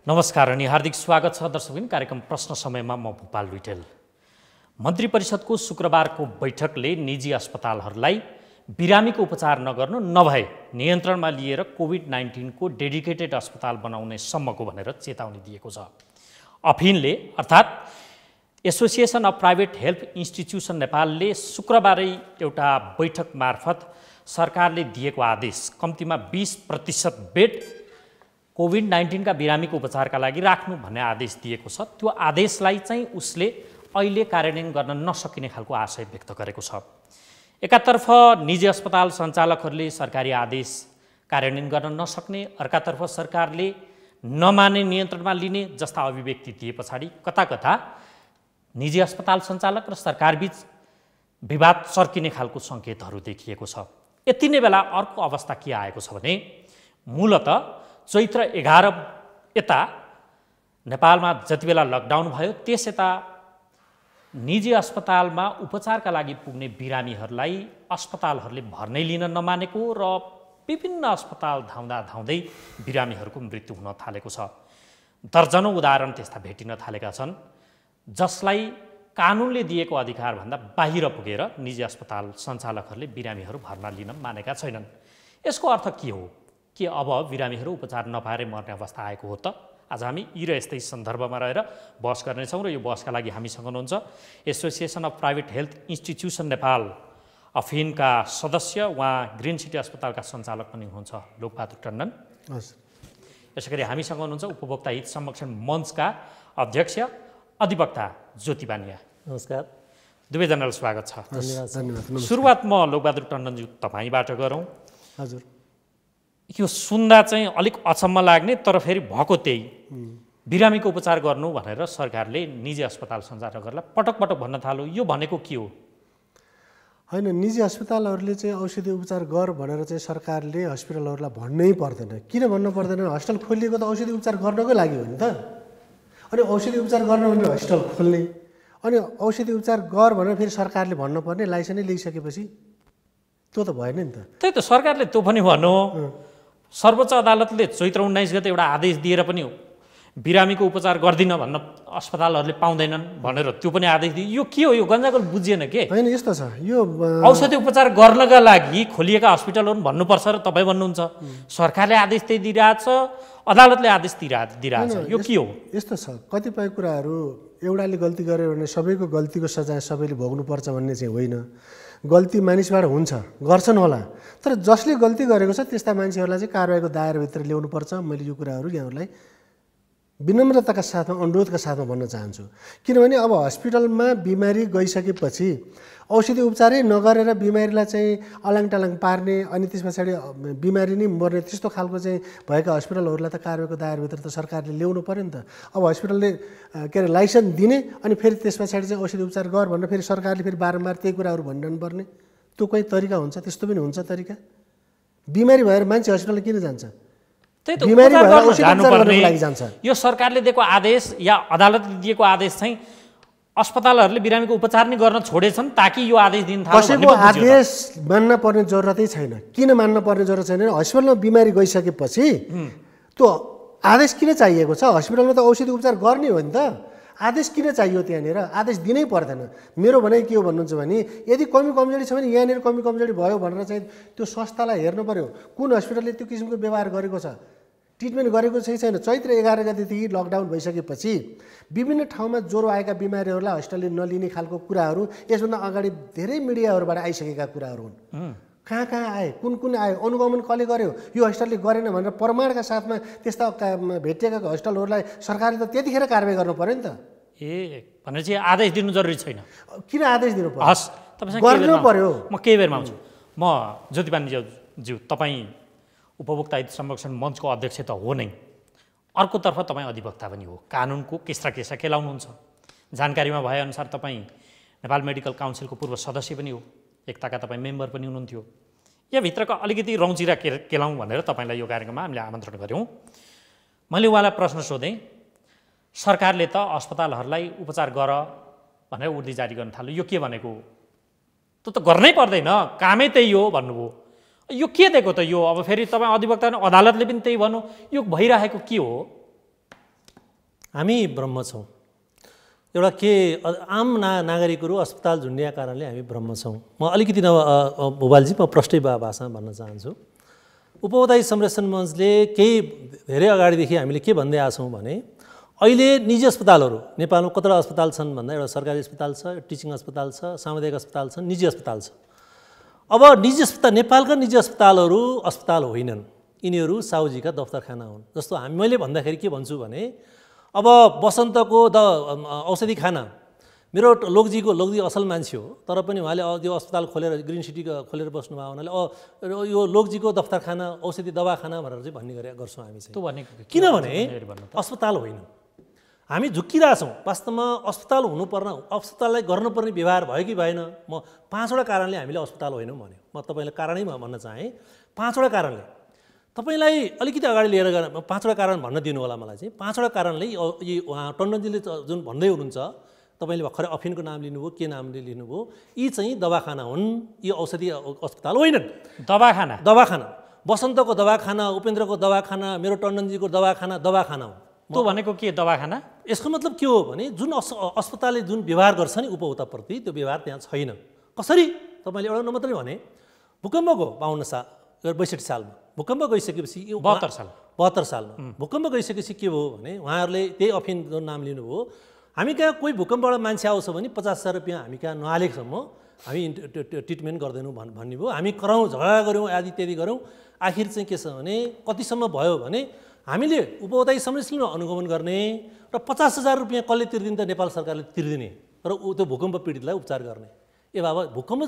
नमस्कार अनि हार्दिक स्वागत छ दर्शकबिन कार्यक्रम प्रश्न समयमा म भूपाल विटेल। मन्त्री परिषदको शुक्रबारको बैठकले निजी अस्पतालहरूलाई बिरामीको उपचार नगर्नु नभए नियन्त्रणमा लिएर कोभिड-19 को डेडिकेटेड अस्पताल बनाउने सम्मको भनेर चेतावनी दिएको छ। अफिनले अर्थात् association of private health institution नेपालले शुक्रबारै एउटा बैठक मार्फत सरकारले दिएको आदेश कम्तीमा 20% बेड कोभिड-19 का बिरामीको उपचारका लागि राख्नु भन्ने आदेश दिएको छ। त्यो आदेशलाई चाहिँ उसले अहिले कार्यान्वयन गर्न नसकिने खालको आशय व्यक्त गरेको छ। एकातर्फ निजी अस्पताल सञ्चालकहरूले सरकारी आदेश कार्यान्वयन गर्न नसक्ने, अर्कातर्फ सरकारले नमाने नियन्त्रणमा लिने जस्ता अभिव्यक्ति दिए पछाडि कता कता निजी अस्पताल सञ्चालक र सरकारबीच विवाद चर्किने खालको सङ्केतहरू देखिएको छ। यति नै बेला अर्को अवस्था के आएको छ भने मूलतः चैत्र 11 यता नेपालमा जति बेला लकडाउन भयो त्यस यता निजी अस्पतालमा उपचारका लागि पुग्ने बिरामीहरूलाई अस्पतालहरूले भर्नै लिन नमानेको र विभिन्न अस्पताल धाउँदा धाउँदै बिरामीहरूको मृत्यु हुन थालेको छ। दर्जनौं उदाहरण त्यस्ता भेटिन थालेका छन् जसलाई कानुनले दिएको अधिकारभन्दा बाहिर पुगेर निजी अस्पताल सञ्चालकहरूले बिरामीहरू भर्ना लिन मानेका छैनन्। यसको अर्थ के हो? के अब बिरामीहरू उपचार नपाएर मर्ने अवस्था आएको हो त? आज हामी यी र यस्तै सन्दर्भमा रहेर बहस गर्नेछौँ र यो बहसका लागि हामीसँग हुनुहुन्छ association of private health institution Nepal अफिनका सदस्य, उहाँ ग्रिन सिटी अस्पतालका सञ्चालक पनि हुनुहुन्छ लोकबहादुर टन्डन। यसै गरी हामीसँग हुनुहुन्छ उपभोक्ता हित संरक्षण मञ्चका अध्यक्ष अधिवक्ता ज्योति बानिया। नमस्कार, दुवैजनालाई स्वागत छ। धन्यवाद। सुरुवात म लोकबहादुर टन्डनज्यू तपाईँबाट गरौँ। हजुर, यो सुन्दा चाहिँ अलिक अचम्म लाग्ने तर फेरि भएको त्यही बिरामीको उपचार गर्नु भनेर सरकारले निजी अस्पताल सञ्चालकहरूलाई पटक पटक भन्न थाल्यो। यो भनेको के हो? होइन, निजी अस्पतालहरूले चाहिँ औषधि उपचार गर भनेर चाहिँ सरकारले हस्पिटलहरूलाई भन्नै पर्दैन। किन भन्नु पर्दैन? हस्पिटल खोलिएको त औषधि उपचार गर्नकै लागि हो नि त। अनि औषधि उपचार गर्न भनेर हस्पिटल खोल्ने, अनि औषधि उपचार गर भनेर फेरि सरकारले भन्नुपर्ने, लाइसेन्सै लिइसकेपछि त्यो त भएन नि त। त्यही त सरकारले त्यो पनि भन्नु। सर्वोच्च अदालतले चैत्र 19 गते एउटा आदेश दिएर पनि बिरामीको उपचार गर्दिन भन्न अस्पतालहरूले पाउँदैनन् भनेर त्यो पनि आदेश दियो। यो के हो? यो गन्जागोल बुझिएन के? होइन, यस्तो छ। यो औषधि उपचार गर्नका लागि खोलिएका हस्पिटलहरू भन्नुपर्छ र तपाईँ भन्नुहुन्छ सरकारले आदेश त्यही दिइरहेछ, अदालतले आदेश दिइरहेछ। यो के हो? यस्तो छ, कतिपय कुराहरू एउटाले गल्ती गर्यो भने सबैको गल्तीको सजाय सबैले भोग्नुपर्छ भन्ने चाहिँ होइन। गल्ती मानिसबाट हुन्छ, गर्छन् होला, तर जसले गल्ती गरेको छ त्यस्ता मान्छेहरूलाई चाहिँ कारबाहीको दायराभित्र ल्याउनुपर्छ। मैले यो कुराहरू यहाँहरूलाई विनम्रताका साथमा, अनुरोधका साथमा भन्न चाहन्छु। किनभने अब हस्पिटलमा बिमारी गइसकेपछि औषधि उपचारै नगरेर बिमारीलाई चाहिँ अलाङटालाङ पार्ने, अनि त्यस पछाडि बिमारी नै मर्ने त्यस्तो खालको चाहिँ भएका हस्पिटलहरूलाई त कारबाहीको दायराभित्र त सरकारले ल्याउनु पऱ्यो नि त। अब हस्पिटलले के अरे लाइसेन्स दिने, अनि फेरि त्यस पछाडि चाहिँ औषधि उपचार गर भनेर फेरि सरकारले फेरि बारम्बार त्यही कुराहरू भनिरहनु पर्ने, त्यो कोही तरिका हुन्छ? त्यस्तो पनि हुन्छ तरिका? बिमारी भएर मान्छे हस्पिटल किन जान्छ? त्यही त बिमारी भएर औषधि उपचार जानुपर्ने गर्नको लागि जान्छ। यो सरकारले दिएको आदेश या अदालतले दिएको आदेश चाहिँ अस्पतालहरूले बिरामीको उपचार नै गर्न छोडेछन् ताकि यो आदेश दिन थाल्यो। कसैको आदेश मान्न पर्ने जरुरतै छैन। किन मान्न पर्ने जरुरत छैन? हस्पिटलमा बिमारी गइसकेपछि त्यो आदेश किन चाहिएको छ? हस्पिटलमा त औषधि उपचार गर्ने हो नि त। आदेश किन चाहियो त्यहाँनिर? आदेश दिनै पर्दैन। मेरो भनाइ के हो भन्नुहुन्छ भने, यदि कमी कमजोरी छ भने यहाँनिर कमी कमजोरी भयो भनेर चाहिँ त्यो संस्थालाई हेर्नु पर्यो। कुन हस्पिटलले त्यो किसिमको व्यवहार गरेको छ, ट्रिटमेन्ट गरेको छैन। चैत्र 11 गतेदेखि लकडाउन भइसकेपछि विभिन्न ठाउँमा ज्वरो आएका बिमारीहरूलाई हस्पिटलले नलिने खालको कुराहरू यसभन्दा अगाडि धेरै मिडियाहरूबाट आइसकेका कुराहरू हुन्। कहाँ कहाँ आए, कुन कुन आयो, अनुगमन कसले गर्यो, यो हस्पिटलले गरेन भनेर प्रमाणका साथमा त्यस्ता भेटिएका हस्पिटलहरूलाई सरकारले त त्यतिखेर कारबाही गर्नु पर्यो नि त। भनेपछि आदेश दिनु जरुरी छैन? किन आदेश दिनु पर्यो? हस्, तपाईसँग गर्नु पर्यो। म केही बेरमा आउँछु। म ज्योति बानिज्यू, तपाईँ उपभोक्ता हित संरक्षण मञ्चको अध्यक्ष त हो नै, अर्कोतर्फ तपाईँ अधिवक्ता पनि हो, कानुनको केस्रा खेलाउनुहुन्छ। जानकारीमा भएअनुसार तपाईँ नेपाल मेडिकल काउन्सिलको पूर्व सदस्य पनि हो, एकताका तपाईँ मेम्बर पनि हुनुहुन्थ्यो। यहाँभित्रको अलिकति रौँचिरा केलाउँ भनेर तपाईँलाई यो कार्यक्रममा हामीले आमन्त्रण गऱ्यौँ। मैले उहाँलाई प्रश्न सोधेँ, सरकारले त अस्पतालहरूलाई उपचार गर भनेर उर्दी जारी गर्न थाल्यो, यो के भनेको? त्यो त गर्नै पर्दैन, कामै त्यही हो भन्नुभयो। यो के दिएको त? यो अब फेरि तपाईँ अधिवक्ता अदालतले पनि त्यही भन्नु, यो भइरहेको के हो? हामी ब्रह्म छौँ। एउटा के आम नागरिकहरू अस्पताल झुन्डिया कारणले हामी ब्रह्म छौँ। म अलिकति भोपालजी म प्रष्टै भाषामा भन्न चाहन्छु। उपभोक्ता संरक्षण मञ्चले केही धेरै अगाडिदेखि हामीले के भन्दै आएको छौँ भने अहिले निजी अस्पतालहरू नेपालमा कतिवटा अस्पताल छन् भन्दा एउटा सरकारी अस्पताल छ, टिचिङ अस्पताल छ, सामुदायिक अस्पताल छ, निजी अस्पताल छ। अब निजी अस्पताल नेपालका निजी अस्पतालहरू अस्पताल होइनन्, यिनीहरू साउजीका दफ्तरखाना हुन्। जस्तो मैले भन्दाखेरि के भन्छु भने अब बसन्तको औषधि खाना मेरो लोकजी असल मान्छे हो, तर पनि उहाँले त्यो अस्पताल खोलेर ग्रिन सिटी खोलेर बस्नुभयो हुनाले यो लोकजीको दफ्तरखाना औषधि दवाखाना भनेर चाहिँ भन्ने गर्छौँ हामी चाहिँ। किनभने अस्पताल होइन, हामी झुक्किरहेछौँ। वास्तवमा अस्पताल हुनुपर्ने, अस्पताललाई गर्नुपर्ने व्यवहार भयो कि भएन, म 5वटा कारणले हामीले अस्पताल होइनौँ भन्यो। म तपाईँलाई कारणै भन्न चाहेँ। 5वटा कारणले तपाईँलाई अलिकति अगाडि लिएर गएर 5वटा कारण भन्न दिनु होला मलाई चाहिँ। 5वटा कारणले उहाँ टन्डनजीले जुन भन्दै हुनुहुन्छ, तपाईँले भर्खरै अफिनको नाम लिनुभयो, के नामले लिनुभयो, यी चाहिँ दवाखाना हुन्, यी औषधि अस्पताल होइनन्। दवाखाना बसन्तको दवाखाना, उपेन्द्रको दवाखाना, मेरो टन्डनजीको दवाखाना हुन्। त्यो भनेको के दवाखाना? यसको मतलब के हो भने जुन अस्पतालले जुन व्यवहार गर्छ नि उपभोक्ताप्रति, त्यो व्यवहार त्यहाँ छैन। कसरी? तपाईँले एउटा मात्रै भने भूकम्प गयो 62 सालमा, भूकम्प गइसकेपछि 72 सालमा भूकम्प गइसकेपछि के भयो भने उहाँहरूले त्यही अफिन जुन नाम लिनुभयो, हामी कहाँ कोही भूकम्पबाट मान्छे आउँछ भने 50,000 रुपियाँ हामी कहाँ नहालेकोसम्म हामी ट्रिटमेन्ट गर्दैनौँ भन्ने भयो। हामी कराउँ, झगडा गऱ्यौँ, आदि इत्यादि गऱ्यौँ। आखिर चाहिँ के छ भने कतिसम्म भयो भने हामीले उपभोक्ता संरक्षणमा अनुगमन गर्ने र 50,000 रुपियाँ कसले तिर्दिने त नेपाल सरकारले तिर्दिने र त्यो भूकम्प पीडितलाई उपचार गर्ने। ए बाबा भूकम्प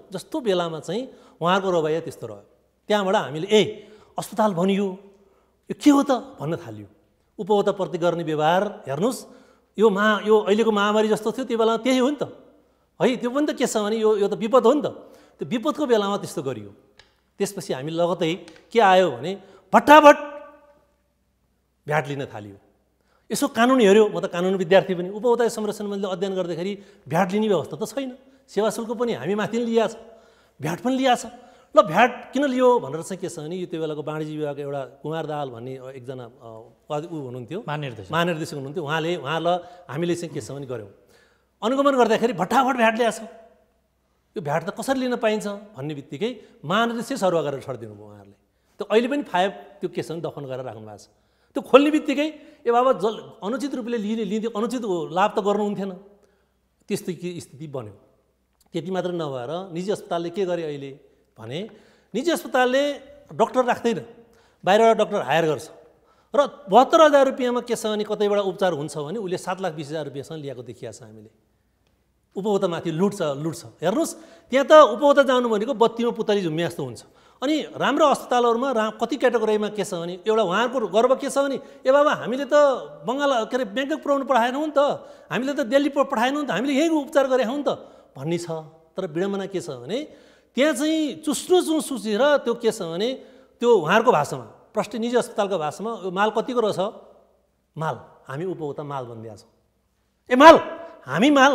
जस्तो बेलामा चाहिँ उहाँहरूको रवैया त्यस्तो रह्यो। त्यहाँबाट हामीले अस्पताल बनियो, यो के हो त भन्न थाल्यो। उपभोक्ताप्रति गर्ने व्यवहार हेर्नुहोस्, यो अहिलेको महामारी जस्तो थियो त्यो बेलामा त्यही हो नि त है। त्यो पनि त के छ भने यो त विपद हो नि त। त्यो विपदको बेलामा त्यस्तो गरियो। त्यसपछि हामी लगतै के आयो भने भट्टाभट भ्याट लिन थाल्यो। यसो कानुन हेऱ्यो, म त कानुन विद्यार्थी पनि, उपभोक्ता संरक्षण मञ्चले अध्ययन गर्दाखेरि भ्याट लिने व्यवस्था त छैन। सेवा शुल्क पनि हामी माथि लिएको छ, भ्याट पनि लिएको छ। ल भ्याट किन लियो भनेर चाहिँ के छ भने त्यो बेलाको वाणिज्य विभागको एउटा कुमार दाहाल भन्ने एकजना हुनुहुन्थ्यो, महानिर्देशक हुनुहुन्थ्यो। उहाँलाई हामीले चाहिँ के छ भने गऱ्यौँ, अनुगमन गर्दाखेरि भट्टाभट भ्याट ल्याएको छ। यो भ्याट त कसरी लिन पाइन्छ भन्ने बित्तिकै महानिर्देशक सरुवा गरेर छडिदिनु भयो उहाँहरूले। त्यो अहिले पनि फाइभ त्यो के छ भने दफन गरेर राख्नु भएको छ। त्यो खोल्ने बित्तिकै बाबा अनुचित रूपले लिँदै अनुचित लाभ त गर्नुहुन्थेन, त्यस्तो स्थिति बन्यो। त्यति मात्र नभएर निजी अस्पतालले के गरे अहिले भने निजी अस्पतालले डक्टर राख्दैन, बाहिरबाट डक्टर हायर गर्छ र 72,000 रुपियाँमा के छ भने कतैबाट उपचार हुन्छ भने उसले 7,20,000 रुपियाँसँग ल्याएको देखिया छ हामीले। उपभोक्तामाथि लुट्छ। हेर्नुहोस्, त्यहाँ त उपभोक्ता जानु भनेको बत्तीमा पुतली झुम्मे जस्तो हुन्छ। अनि राम्रो अस्पतालहरूमा कति क्याटेगोरीमा के छ भने एउटा उहाँहरूको गर्व के छ भने बाबा हामीले त बङ्गाल के अरे ब्याङ्कक पुऱ्याउनु पठाएनौँ नि त, हामीले त दिल्ली पठाएनौँ नि त, हामीले यहीँ उपचार गरेका हौँ नि त भन्ने छ। तर विडम्बना के छ भने त्यहाँ चाहिँ चुसेर त्यो के छ भने त्यो उहाँहरूको भाषामा, प्रष्ट निजी अस्पतालको भाषामा यो माल कतिको रहेछ, माल हामी उपभोक्ता माल भनिदिएको छौँ। माल हामी माल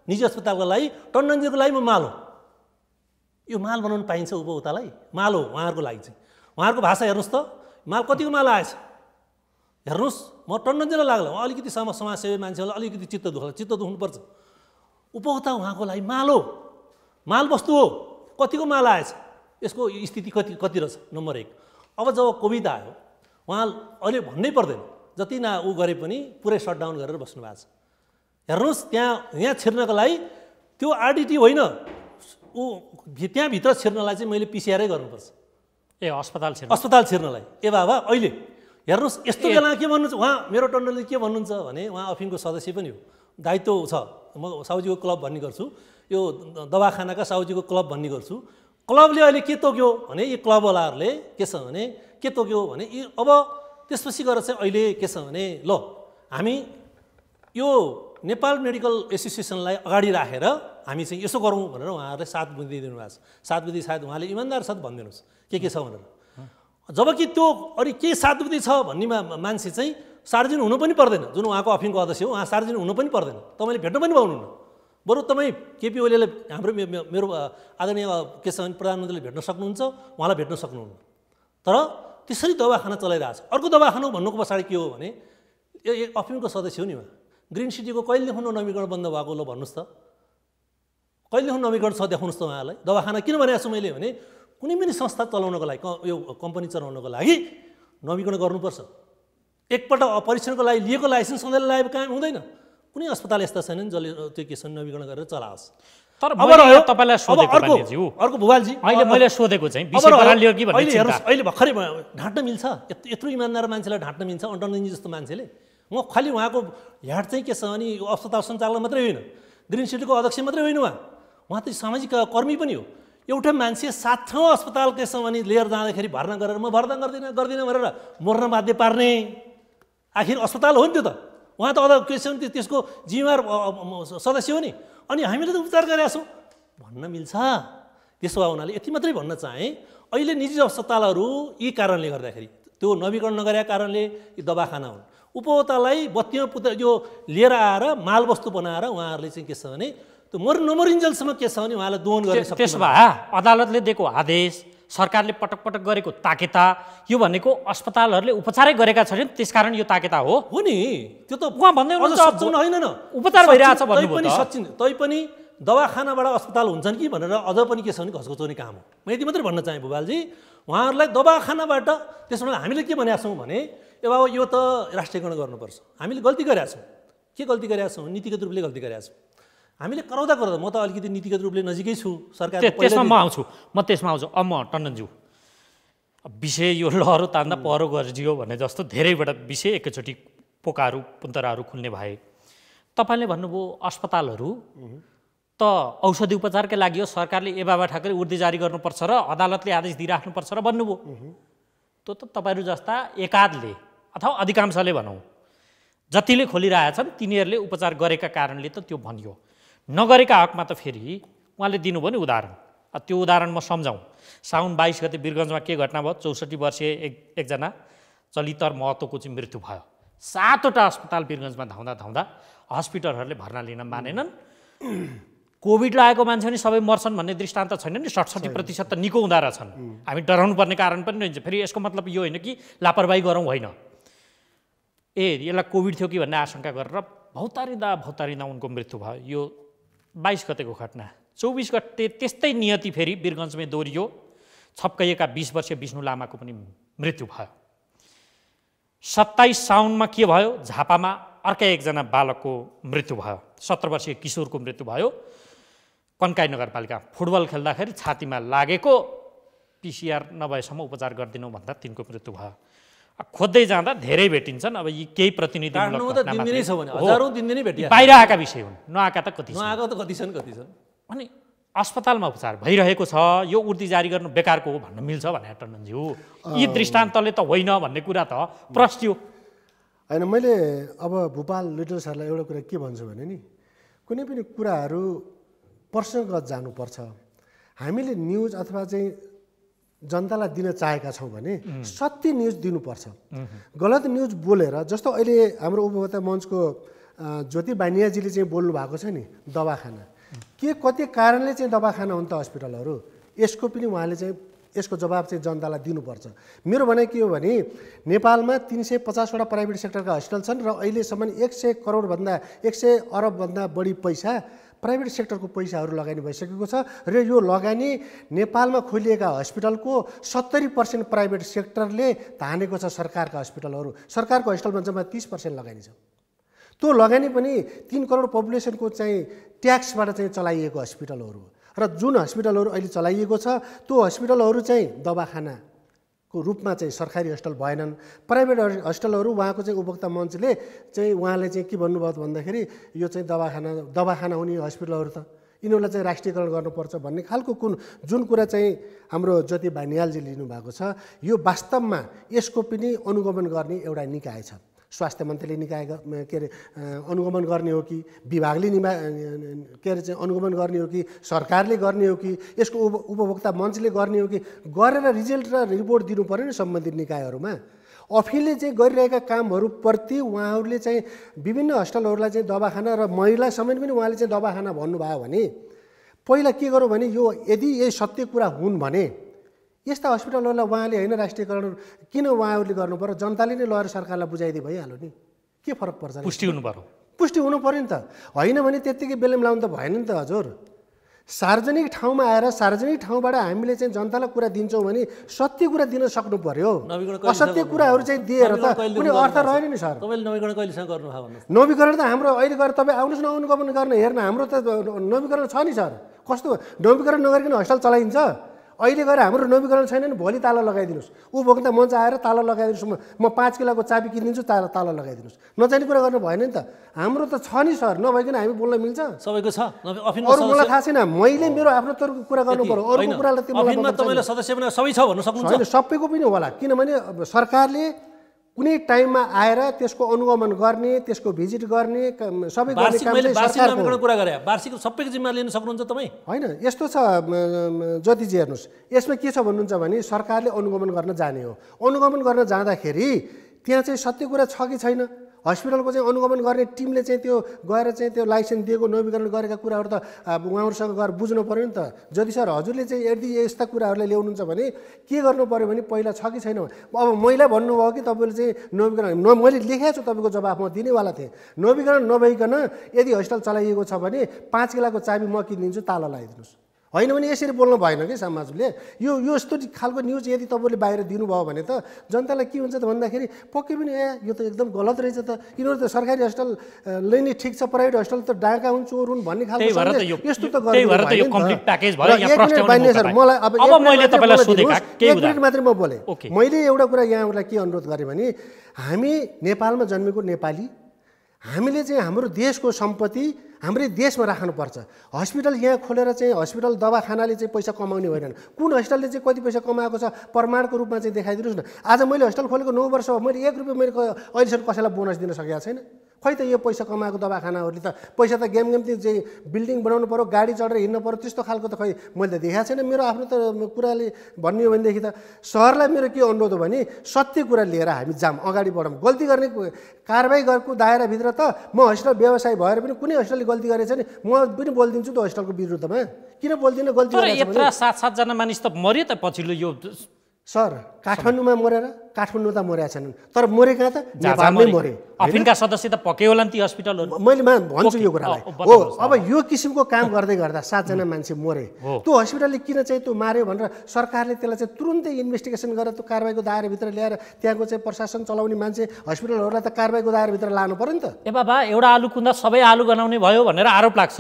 निजी अस्पतालको लागि, टन्डनजीको लागि म माल हो। यो माल बनाउनु पाइन्छ उपभोक्तालाई? माल हो उहाँहरूको लागि चाहिँ। उहाँहरूको भाषा हेर्नुहोस् त, माल कतिको माल आएछ हेर्नुहोस्। म टन्डनजीलाई लाग्ला, अलिकति समाजसेवी मान्छेहरूलाई अलिकति चित्त दुख्नुपर्छ। उपभोक्ता उहाँको लागि माल हो, माल वस्तु हो। कतिको माल आएछ, यसको स्थिति कति रहेछ, नम्बर 1। अब जब कोभिड आयो उहाँ अहिले भन्नै पर्दैन, जति ऊ गरे पनि पुरै सटडाउन गरेर बस्नु भएको छ। हेर्नुहोस्, यहाँ छिर्नको लागि त्यो आरडिटी होइन, ऊ त्यहाँभित्र छिर्नलाई चाहिँ मैले पिसिआरै गर्नुपर्छ। अस्पताल छिर्नलाई। बाबा अहिले हेर्नुहोस्, यस्तो बेलामा के भन्नुहुन्छ उहाँ, मेरो टन्डनले के भन्नुहुन्छ भने उहाँ अफिमको सदस्य पनि हो, दायित्व छ। म साउजीको क्लब भन्ने गर्छु, यो दवाखानाका साउजीको क्लब भन्ने गर्छु। क्लबले अहिले के तोक्यो भने यी क्लबवालाहरूले के छ भने के तोक्यो भने अब त्यसपछि गएर चाहिँ अहिले के छ भने ल हामी यो नेपाल मेडिकल एसोसिएसनलाई अगाडि राखेर हामी चाहिँ यसो गरौँ भनेर उहाँहरूले साथ बुझी दिनु भएको छ। साथ बुझी सायद उहाँले इमान्दार साथ भनिदिनुहोस् के छ भनेर। जबकि त्यो अरू के साथ बुझी छ भन्नेमा मान्छे चाहिँ सार्वजनिक हुनु पनि पर्दैन। जुन उहाँको अफिमको अध्यक्ष हो उहाँ सार्वजनिक हुनु पनि पर्दैन, तपाईँले भेट्नु पनि पाउनुहुन्न। बरु तपाईँ केपी ओलीलाई हाम्रो मेरो आदरणीय के छ भने प्रधानमन्त्रीले भेट्न सक्नुहुन्छ, उहाँलाई भेट्न सक्नुहुन्न। तर त्यसरी दवाखाना चलाइरहेको छ। अर्को दवाखाना भन्नुको पछाडि के हो भने अफिमको सदस्य हो नि उहाँ। ग्रिन सिटीको कहिलेदेखि नवीकरण बन्द भएको ल भन्नुहोस् त, कहिलेदेखि नवीकरण छ देखाउनुहोस् त उहाँलाई। दवाखाना किन भनेको छु मैले भने कुनै पनि संस्था चलाउनको लागि, यो कम्पनी चलाउनको लागि नवीकरण गर्नुपर्छ। एकपल्ट परीक्षणको लागि लिएको लाइसेन्स सधैँ लगाए काम हुँदैन। कुनै अस्पताल यस्ता छैनन् जसले त्यो के नवीकरण गरेर चलाओस्। तर मैले तपाईँलाई सोधेको बानीज्यू, अर्को भुवालजी, अहिले मैले सोधेको चाहिँ विषय बरालियो कि भन्ने चिन्ता। अहिले भर्खरै ढाँट्न मिल्छ, यत्रो इमान्दार मान्छेलाई ढाँट्न मिल्छ अन्टनी जस्तो मान्छेले? म खालि उहाँको ह्याड चाहिँ के छ भने यो अस्पताल सञ्चालक मात्रै होइन, ग्रिन सिटीको अध्यक्ष मात्रै होइन, उहाँ त सामाजिक कर्मी पनि हो। एउटा मान्छे 7 ठाउँ अस्पताल के छ भने लिएर जाँदाखेरि भर्ना गरेर म भर्ना गर्दिनँ भनेर मर्न बाध्य पार्ने, आखिर अस्पताल हो नि त्यो त। उहाँ त के छ भने त्यसको जिम्मेवार सदस्य हो नि। अनि हामीले त उपचार गरेका छौँ भन्न मिल्छ। त्यसो भए हुनाले यति मात्रै भन्न चाहेँ, अहिले निजी अस्पतालहरू यी कारणले गर्दाखेरि, त्यो नवीकरण नगरेका कारणले यी दवाखाना हुन्। उपभोक्तालाई बत्तीमा यो लिएर आएर मालवस्तु बनाएर उहाँहरूले चाहिँ के छ भने त्यो नमरिन्जेलसम्म के छ भने उहाँलाई दोहन गर्ने सक्छ। त्यसो भए अदालतले दिएको आदेश, सरकारले पटक पटक गरेको ताकेता, यो भनेको अस्पतालहरूले उपचारै गरेका छैनन् त्यसकारण यो ताकेता हो नि। त्यो त उहाँ भन्दै हुनुहुन्छ होइन न, उपचार भइरहेछ भन्नुभयो त। सचिन तैपनि दवाखानाबाट अस्पताल हुन्छन् कि भनेर अझ पनि के छ भने घसघसाउने काम हो। म यति मात्रै भन्न चाहेँ भुवालजी, उहाँहरूलाई दवाखानाबाट। त्यसो भने हामीले के भनेका छौँ भने ए बाबा यो त राष्ट्रियकरण गर्नुपर्छ। हामीले गल्ती गरेका छौँ। के गल्ती गरेका छौँ? नीतिगत रूपले गल्ती गरेका छौँ। हामीले कराउँदा म त अलिकति नीतिगत रूपले नजिकै छु सरकार। त्यसमा म आउँछु। टन्डनज्यू, विषय यो लहरो तान्दा पहरो गरिदियो भने जस्तो धेरैवटा विषय एकैचोटि पोकाहरू पुन्तराहरू खुल्ने भए। तपाईँले भन्नुभयो अस्पतालहरू त औषधि उपचारकै लागि हो, सरकारले ए बाबा ठाकरे उर्दी जारी गर्नुपर्छ र अदालतले आदेश दिइराख्नुपर्छ र भन्नुभयो। त्यो त तपाईँहरू जस्ता एकाधले अथवा अधिकांशले भनौँ जतिले खोलिरहेछन् तिनीहरूले उपचार गरेका कारणले त त्यो भनियो। नगरेका हकमा त फेरि उहाँले दिनुभयो नि उदाहरण। त्यो उदाहरण म सम्झाउँ। साउन 22 गते वीरगन्जमा के घटना भयो? 64 वर्षीय एकजना चलितर महतोको चाहिँ मृत्यु भयो। 7वटा अस्पताल वीरगन्जमा धाउँदा हस्पिटलहरूले भर्ना लिन मानेनन्। कोभिड लागेको मान्छे पनि सबै मर्छन् भन्ने दृष्टान्त छैन नि। 67% त निको हुँदा रहेछन्। हामी डराउनु पर्ने कारण पनि रहन्छ। फेरि यसको मतलब यो होइन कि लापरवाही गरौँ, होइन। यसलाई कोभिड थियो कि भन्ने आशंका गरेर भौतारिँदा उनको मृत्यु भयो। यो 22 गतेको घटना। 24 गते त्यस्तै नियति फेरि वीरगन्जमै दोहोरियो। छप्कैएका 20 वर्षीय विष्णु लामाको पनि मृत्यु भयो। 27 साउनमा के भयो? झापामा अर्कै एकजना बालकको मृत्यु भयो। 17 वर्षीय किशोरको मृत्यु भयो। कन्काई नगरपालिका फुटबल खेल्दाखेरि छातीमा लागेको, पिसिआर नभएसम्म उपचार गरिदिनु भन्दा तिनको मृत्यु भयो। खोज्दै जाँदा धेरै भेटिन्छन्। अब यी केही प्रतिनिधि बाहिर आएका विषय हुन्, नआएका त कति छन्। अनि अस्पतालमा उपचार भइरहेको छ, यो उर्दी जारी गर्नु बेकारको हो भन्न मिल्छ भने टन्डनज्यू? यी दृष्टान्तले त होइन भन्ने कुरा त प्रश्न होइन। मैले अब भूपाल लिटल सरलाई एउटा कुरा के भन्छु भने नि, कुनै पनि कुराहरू प्रश्नगत जानुपर्छ। हामीले न्युज अथवा चाहिँ जनतालाई दिन चाहेका छौँ भने सत्य न्युज दिनुपर्छ। गलत न्युज बोलेर, जस्तो अहिले हाम्रो उपभोक्ता मञ्चको ज्योति बानियाजीले चाहिँ बोल्नु भएको छ नि, दवाखाना के कति कारणले चाहिँ दवाखाना हुन् त हस्पिटलहरू, यसको पनि उहाँले चाहिँ यसको जवाब चाहिँ जनतालाई दिनुपर्छ। मेरो भनाइ के हो भने नेपालमा 350वटा प्राइभेट सेक्टरका हस्पिटल छन् र अहिलेसम्म 100 करोडभन्दा 100 अरबभन्दा बढी पैसा प्राइभेट सेक्टरको पैसाहरू लगानी भइसकेको छ र यो लगानी नेपालमा खोलिएका हस्पिटलको 70% प्राइभेट सेक्टरले तानेको छ। सरकारका हस्पिटलहरू, सरकारको हस्पिटलमा जम्मा 30% लगानी छ। त्यो लगानी पनि 3 करोड पपुलेसनको चाहिँ ट्याक्सबाट चाहिँ चलाइएको हस्पिटलहरू र जुन हस्पिटलहरू अहिले चलाइएको छ त्यो हस्पिटलहरू चाहिँ दवाखानाको रूपमा चाहिँ सरकारी हस्पिटल भएनन्। प्राइभेट हस्पिटलहरू उहाँको चाहिँ उपभोक्ता मञ्चले चाहिँ उहाँले चाहिँ के भन्नुभयो भन्दाखेरि यो चाहिँ दवाखाना हुने हस्पिटलहरू त यिनीहरूलाई चाहिँ राष्ट्रियकरण गर्नुपर्छ भन्ने खालको जुन कुरा चाहिँ हाम्रो ज्योति बानियालजी लिनुभएको छ, यो वास्तवमा यसको पनि अनुगमन गर्ने एउटा निकाय छ। स्वास्थ्य मन्त्रीले निकाय के अरे अनुगमन गर्ने हो कि विभागले के अरे चाहिँ अनुगमन गर्ने हो कि सरकारले गर्ने हो कि यसको उपभोक्ता मञ्चले गर्ने हो कि गरेर रिजल्ट र रिपोर्ट दिनु पर्यो नि सम्बन्धित निकायहरूमा। अफिसले चाहिँ गरिरहेका कामहरूप्रति उहाँहरूले चाहिँ विभिन्न हस्पिटलहरूलाई चाहिँ दवाखाना र महिला समेत पनि उहाँले चाहिँ दवाखाना भन्नुभयो भने पहिला के गरौँ भने यो यदि यही सत्य कुरा हुन् भने यस्ता हस्पिटलहरूलाई उहाँले होइन राष्ट्रियकरण किन उहाँहरूले गर्नु पर्यो, जनताले नै लगेर सरकारलाई बुझाइदिए भइहाल्यो नि। के फरक पर्छ र? पुष्टि हुनु पर्यो। पुष्टि हुनु पर्यो नि त। होइन भने त्यत्तिकै बेलम लाउनु त भएन नि त हजुर। सार्वजनिक ठाउँमा आएर सार्वजनिक ठाउँबाट हामीले चाहिँ जनतालाई कुरा दिन्छौँ भने सत्य कुरा दिन सक्नु पर्यो। असत्य कुराहरू चाहिँ दिएर त कुनै अर्थ रहेन नि सर। तपाईँले नवीकरण कहिलेसम्म गर्नुभयो भन्नुहोस्? नवीकरण त हाम्रो अहिले गएर तपाईँ आउनुहोस् न, अनुगमन गर्न हेर्न। हाम्रो त नवीकरण छ नि सर। कस्तो नवीकरण नगरिकन हस्पिटल चलाइन्छ? अहिले गएर हाम्रो नवीकरण छैन नि, भोलि ताला लगाइदिनुहोस्। उपभोक्ता मञ्च आएर ताला लगाइदिनुहोस्, म 5 किलोको चाबी किनिदिन्छु, ताला लगाइदिनुहोस्। नचाहिने कुरा गर्नु भएन नि त। हाम्रो त छ नि सर, नभइकन हामी बोल्न मिल्छ? सबैको छ। अरू मलाई थाहा छैन, मैले मेरो आफ्नो तर्फको कुरा गर्नु पर्यो, अरूको कुरालाई तपाईँलाई सदस्य बनाएर सबै छ भन्नु सक्नुहुन्छ? होइन, सबैको पनि होला। किनभने सरकारले कुनै टाइममा आएर त्यसको अनुगमन गर्ने, त्यसको भिजिट गर्ने, सबै गर्ने काम चाहिँ सरकारको। कुरा गरे वार्षिक सबैको जिम्मा लिन सक्नुहुन्छ तपाईँ? होइन, यस्तो छ ज्योतिजी, हेर्नुहोस् यसमा के छ भन्नुहुन्छ भने सरकारले अनुगमन गर्न जाने हो। अनुगमन गर्न जाँदाखेरि त्यहाँ चाहिँ सत्य कुरा छ कि छैन, हस्पिटलको चाहिँ अनुगमन गर्ने टिमले चाहिँ त्यो गएर चाहिँ त्यो लाइसेन्स दिएको नवीकरण गरेका कुराहरू त उहाँहरूसँग गएर बुझ्नु पऱ्यो नि त। जति सर हजुरले चाहिँ यदि यस्ता कुराहरूलाई ल्याउनुहुन्छ भने के गर्नु पऱ्यो भने पहिला छ कि छैन। अब मैले भन्नुभयो कि तपाईँले चाहिँ नवीकरण मैले लेखेको छु, तपाईँको जवाफ म दिनेवाला थिएँ। नवीकरण नभइकन यदि हस्पिटल चलाइएको छ भने 5 किलोको चाबी म किनिदिन्छु, ताला लगाइदिनुहोस्। होइन भने यसरी बोल्नु भएन कि समाजले। यो यस्तो खालको न्युज यदि तपाईँले बाहिर दिनुभयो भने त जनतालाई के हुन्छ त भन्दाखेरि पक्कै पनि यो त एकदम गलत रहेछ त। यिनीहरू त सरकारी हस्पिटलले नै ठिक छ, प्राइभेट हस्पिटल त डाका हुन्, चोर हुन् भन्ने खालको यस्तो त गर्नु सर। मलाई अब एक मिनट मात्रै म बोलेँ। मैले एउटा कुरा यहाँहरूलाई के अनुरोध गरेँ भने हामी नेपालमा जन्मेको नेपाली, हामीले चाहिँ हाम्रो देशको सम्पत्ति हाम्रै देशमा राख्नुपर्छ। हस्पिटल यहाँ खोलेर चाहिँ हस्पिटल दवाखानाले चाहिँ पैसा कमाउने होइनन्। कुन हस्पिटलले चाहिँ कति पैसा कमाएको छ प्रमाणको रूपमा चाहिँ देखाइदिनुहोस् न। आज मैले हस्पिटल खोलेको 9 वर्ष भयो, मैले 1 रुपियाँ मैले अहिलेसम्म कसैलाई बोनस दिन सकेको छैन। खै त यो पैसा कमाएको दवाखानाहरूले त पैसा त गेम चाहिँ बिल्डिङ बनाउनु पऱ्यो, गाडी चढेर हिँड्नु पऱ्यो, त्यस्तो खालको त खै मैले त देखाएको छैन। मेरो आफ्नो त कुराले भन्ने हो भनेदेखि त सरलाई मेरो के अनुरोध हो भने सत्य कुरा लिएर हामी जाम, अगाडि बढौँ। गल्ती गर्ने कारबाही गरेको दायराभित्र त म हस्पिटल व्यवसाय भएर पनि कुनै हस्पिटलले गल्ती गरेछ नि म पनि बोलिदिन्छु त हस्पिटलको विरुद्धमा। किन बोल्दिनँ? गल्ती गरेछ भने 7-7 जना मानिस त मर्यो त पछिल्लो यो सर। काठमाडौँमा मरेर काठमाडौँ त मरेका छैनन्, तर मरे कहाँ त नेपालमै मरे। अफिनका सदस्य त पक्कै होला नि ती हस्पिटलहरू। मैले भन्छु यो कुरालाई हो। अब यो किसिमको काम गर्दै गर्दा 7 जना मान्छे मरे, त्यो हस्पिटलले किन चाहिँ त्यो मार्यो भनेर सरकारले त्यसलाई चाहिँ तुरुन्तै इन्भेस्टिगेसन गरेर त्यो कारबाहीको दायराभित्र ल्याएर त्यहाँको चाहिँ प्रशासन चलाउने मान्छे हस्पिटलहरूलाई त कारबाहीको दायराभित्र लानु पर्यो नि त। ए बाबा, एउटा आलु कुन्दा सबै आलु गनाउने भयो भनेर आरोप लाग्छ।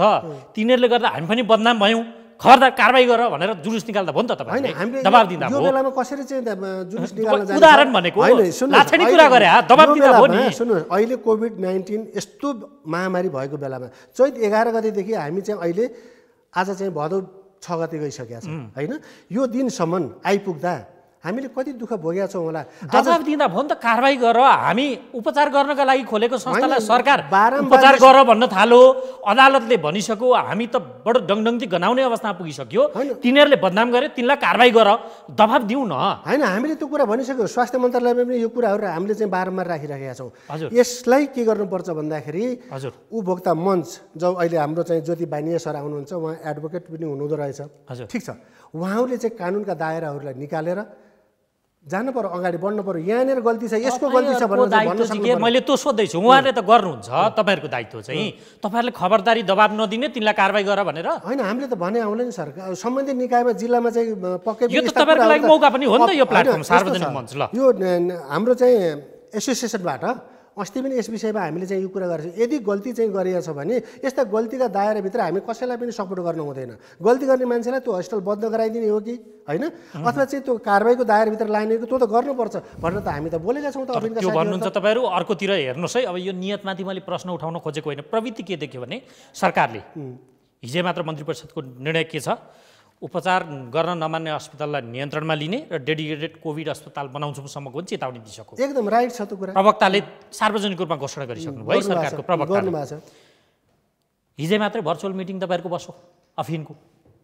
तिनीहरूले गर्दा हामी पनि बदनाम भयौँ, खबरदार कारबाही गर भनेर जुलुस निकाल्दा भयो नि त तपाईले दबाब दिँदा यो बेलामा कसरी चाहिँ जुलुस निकाल्न जान्छ? उदाहरण भनेको लाछडी कुरा गरे दबाब दिँदा भयो नि। सुन्नु, अहिले कोभिड-19 यस्तो महामारी भएको बेलामा चैत 11 गतेदेखि हामी चाहिँ अहिले आज चाहिँ भदौ 6 गते गइसकेका छौँ होइन। यो दिनसम्म आइपुग्दा हामीले कति दुःख भोगेका छौँ होला। दबाब दिँदा भयो नि त, कारबाही गर। हामी उपचार गर्नका लागि खोलेको संस्थालाई सरकार उपचार गर भन्न थाल्यो, अदालतले भनिसक्यो, हामी त बडो डङडङ्ती गनाउने अवस्थामा पुगिसक्यो। तिनीहरूले बदनाम गरे, तिनलाई कारबाही गर, दबाब दिउँ न। होइन, हामीले त्यो कुरा भनिसक्यो। स्वास्थ्य मन्त्रालयमा पनि यो कुराहरू हामीले चाहिँ बारम्बार राखिराखेका छौँ। हजुर, यसलाई के गर्नुपर्छ भन्दाखेरि हजुर उपभोक्ता मञ्च जो अहिले हाम्रो चाहिँ ज्योति बानिया सर आउनुहुन्छ, उहाँ एडभोकेट पनि हुनुहुँदो रहेछ। हजुर, ठिक छ। उहाँहरूले चाहिँ कानुनका दायराहरूलाई निकालेर जानु पर्यो, अगाडि बढ्नु पर्यो। यहाँनिर गल्ती छ, यसको गल्ती छ भनेर भन्न सक्नु। मैले त्यो सोध्दैछु, उहाँहरूले त गर्नुहुन्छ, तपाईँहरूको दायित्व चाहिँ तपाईँहरूले खबरदारी दबाब नदिने, तिनलाई कारबाही गर भनेर। होइन, हामीले त भने आउला नि सर, सम्बन्धित निकायमा जिल्लामा चाहिँ पक्कै यो त तपाईँहरूको लागि मौका पनि हो नि त, यो प्लेटफर्म सार्वजनिक मञ्च। ल, यो हाम्रो चाहिँ एसोसिएसनबाट अस्ति पनि यस विषयमा हामीले चाहिँ यो कुरा गरेको छौँ। यदि गल्ती चाहिँ गरिएको छ भने यस्ता गल्तीका दायराभित्र हामी कसैलाई पनि सपोर्ट गर्नु हुँदैन। गल्ती गर्ने मान्छेलाई त्यो हस्पिटल बन्द गराइदिने हो कि होइन, अथवा चाहिँ त्यो कारबाहीको दायराभित्र लाने हो कि त्यो त गर्नुपर्छ भनेर त हामी त बोलेका छौँ। त त्यो भन्नुहुन्छ तपाईँहरू। अर्कोतिर हेर्नुहोस् है, अब यो नियतमाथि मैले प्रश्न उठाउन खोजेको होइन। प्रवृत्ति के देख्यो भने सरकारले हिजै मात्र मन्त्री परिषदको निर्णय के छ, उपचार गर्न नमान्ने अस्पताललाई नियन्त्रणमा लिने र डेडिकेटेड कोभिड अस्पताल बनाउँछौँसम्मको पनि चेतावनी दिइसक्यो। एकदम राइट छ त्यो कुरा। प्रवक्ताले सार्वजनिक रूपमा घोषणा गरिसक्नु भयो, सरकारको प्रवक्ताले। हिजै मात्रै भर्चुअल मिटिङ तपाईँहरूको बस्यो अफिनको।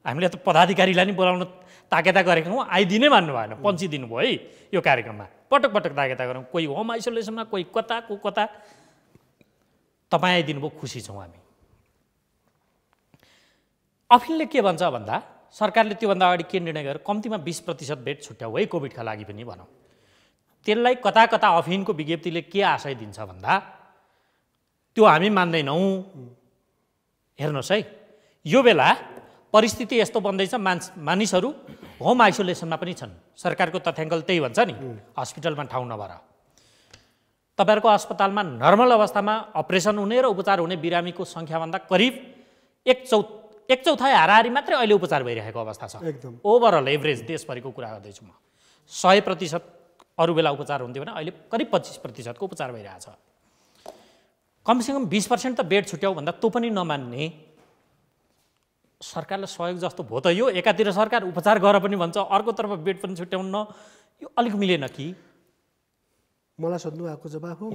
हामीले त पदाधिकारीलाई नि बोलाउन ताकेता गरेका हौँ, आइदिनै मान्नु भएन, पन्चिदिनु भयो है यो कार्यक्रममा। पटक पटक ताकेता गरौँ, कोही होम आइसोलेसनमा, कोही कता को कता। तपाईँ आइदिनु भयो, खुसी छौँ हामी। अफिनले के भन्छ भन्दा सरकारले त्योभन्दा अगाडि के निर्णय गर्यो, कम्तीमा 20% बेड छुट्याउ है कोभिडका लागि पनि भनौँ। त्यसलाई कता कता अफिनको विज्ञप्तिले के आशय दिन्छ भन्दा त्यो हामी मान्दैनौँ। हेर्नुहोस् है, यो बेला परिस्थिति यस्तो बन्दैछ, मानिसहरू होम आइसोलेसनमा पनि छन्। सरकारको तथ्याङ्कले त्यही भन्छ नि, हस्पिटलमा ठाउँ नभएर। तपाईँहरूको अस्पतालमा नर्मल अवस्थामा अपरेसन हुने र उपचार हुने बिरामीको सङ्ख्याभन्दा करिब एक चौथाइ हाराहारी मात्रै अहिले उपचार भइरहेको अवस्था छ। एकदम ओभरअल एभरेज देशभरिको कुरा गर्दैछु म। 100% अरू बेला उपचार हुन्थ्यो भने अहिले करिब 25% को उपचार भइरहेछ। कमसेकम 20% त बेड छुट्याउ भन्दा त्यो पनि नमान्ने सरकारलाई सहयोग जस्तो भयो त यो। एकातिर सरकार उपचार गर पनि भन्छ, अर्कोतर्फ बेड पनि छुट्याउन्न, यो अलिक मिलेन कि? मलाई सोध्नु भएको जवाफ हो,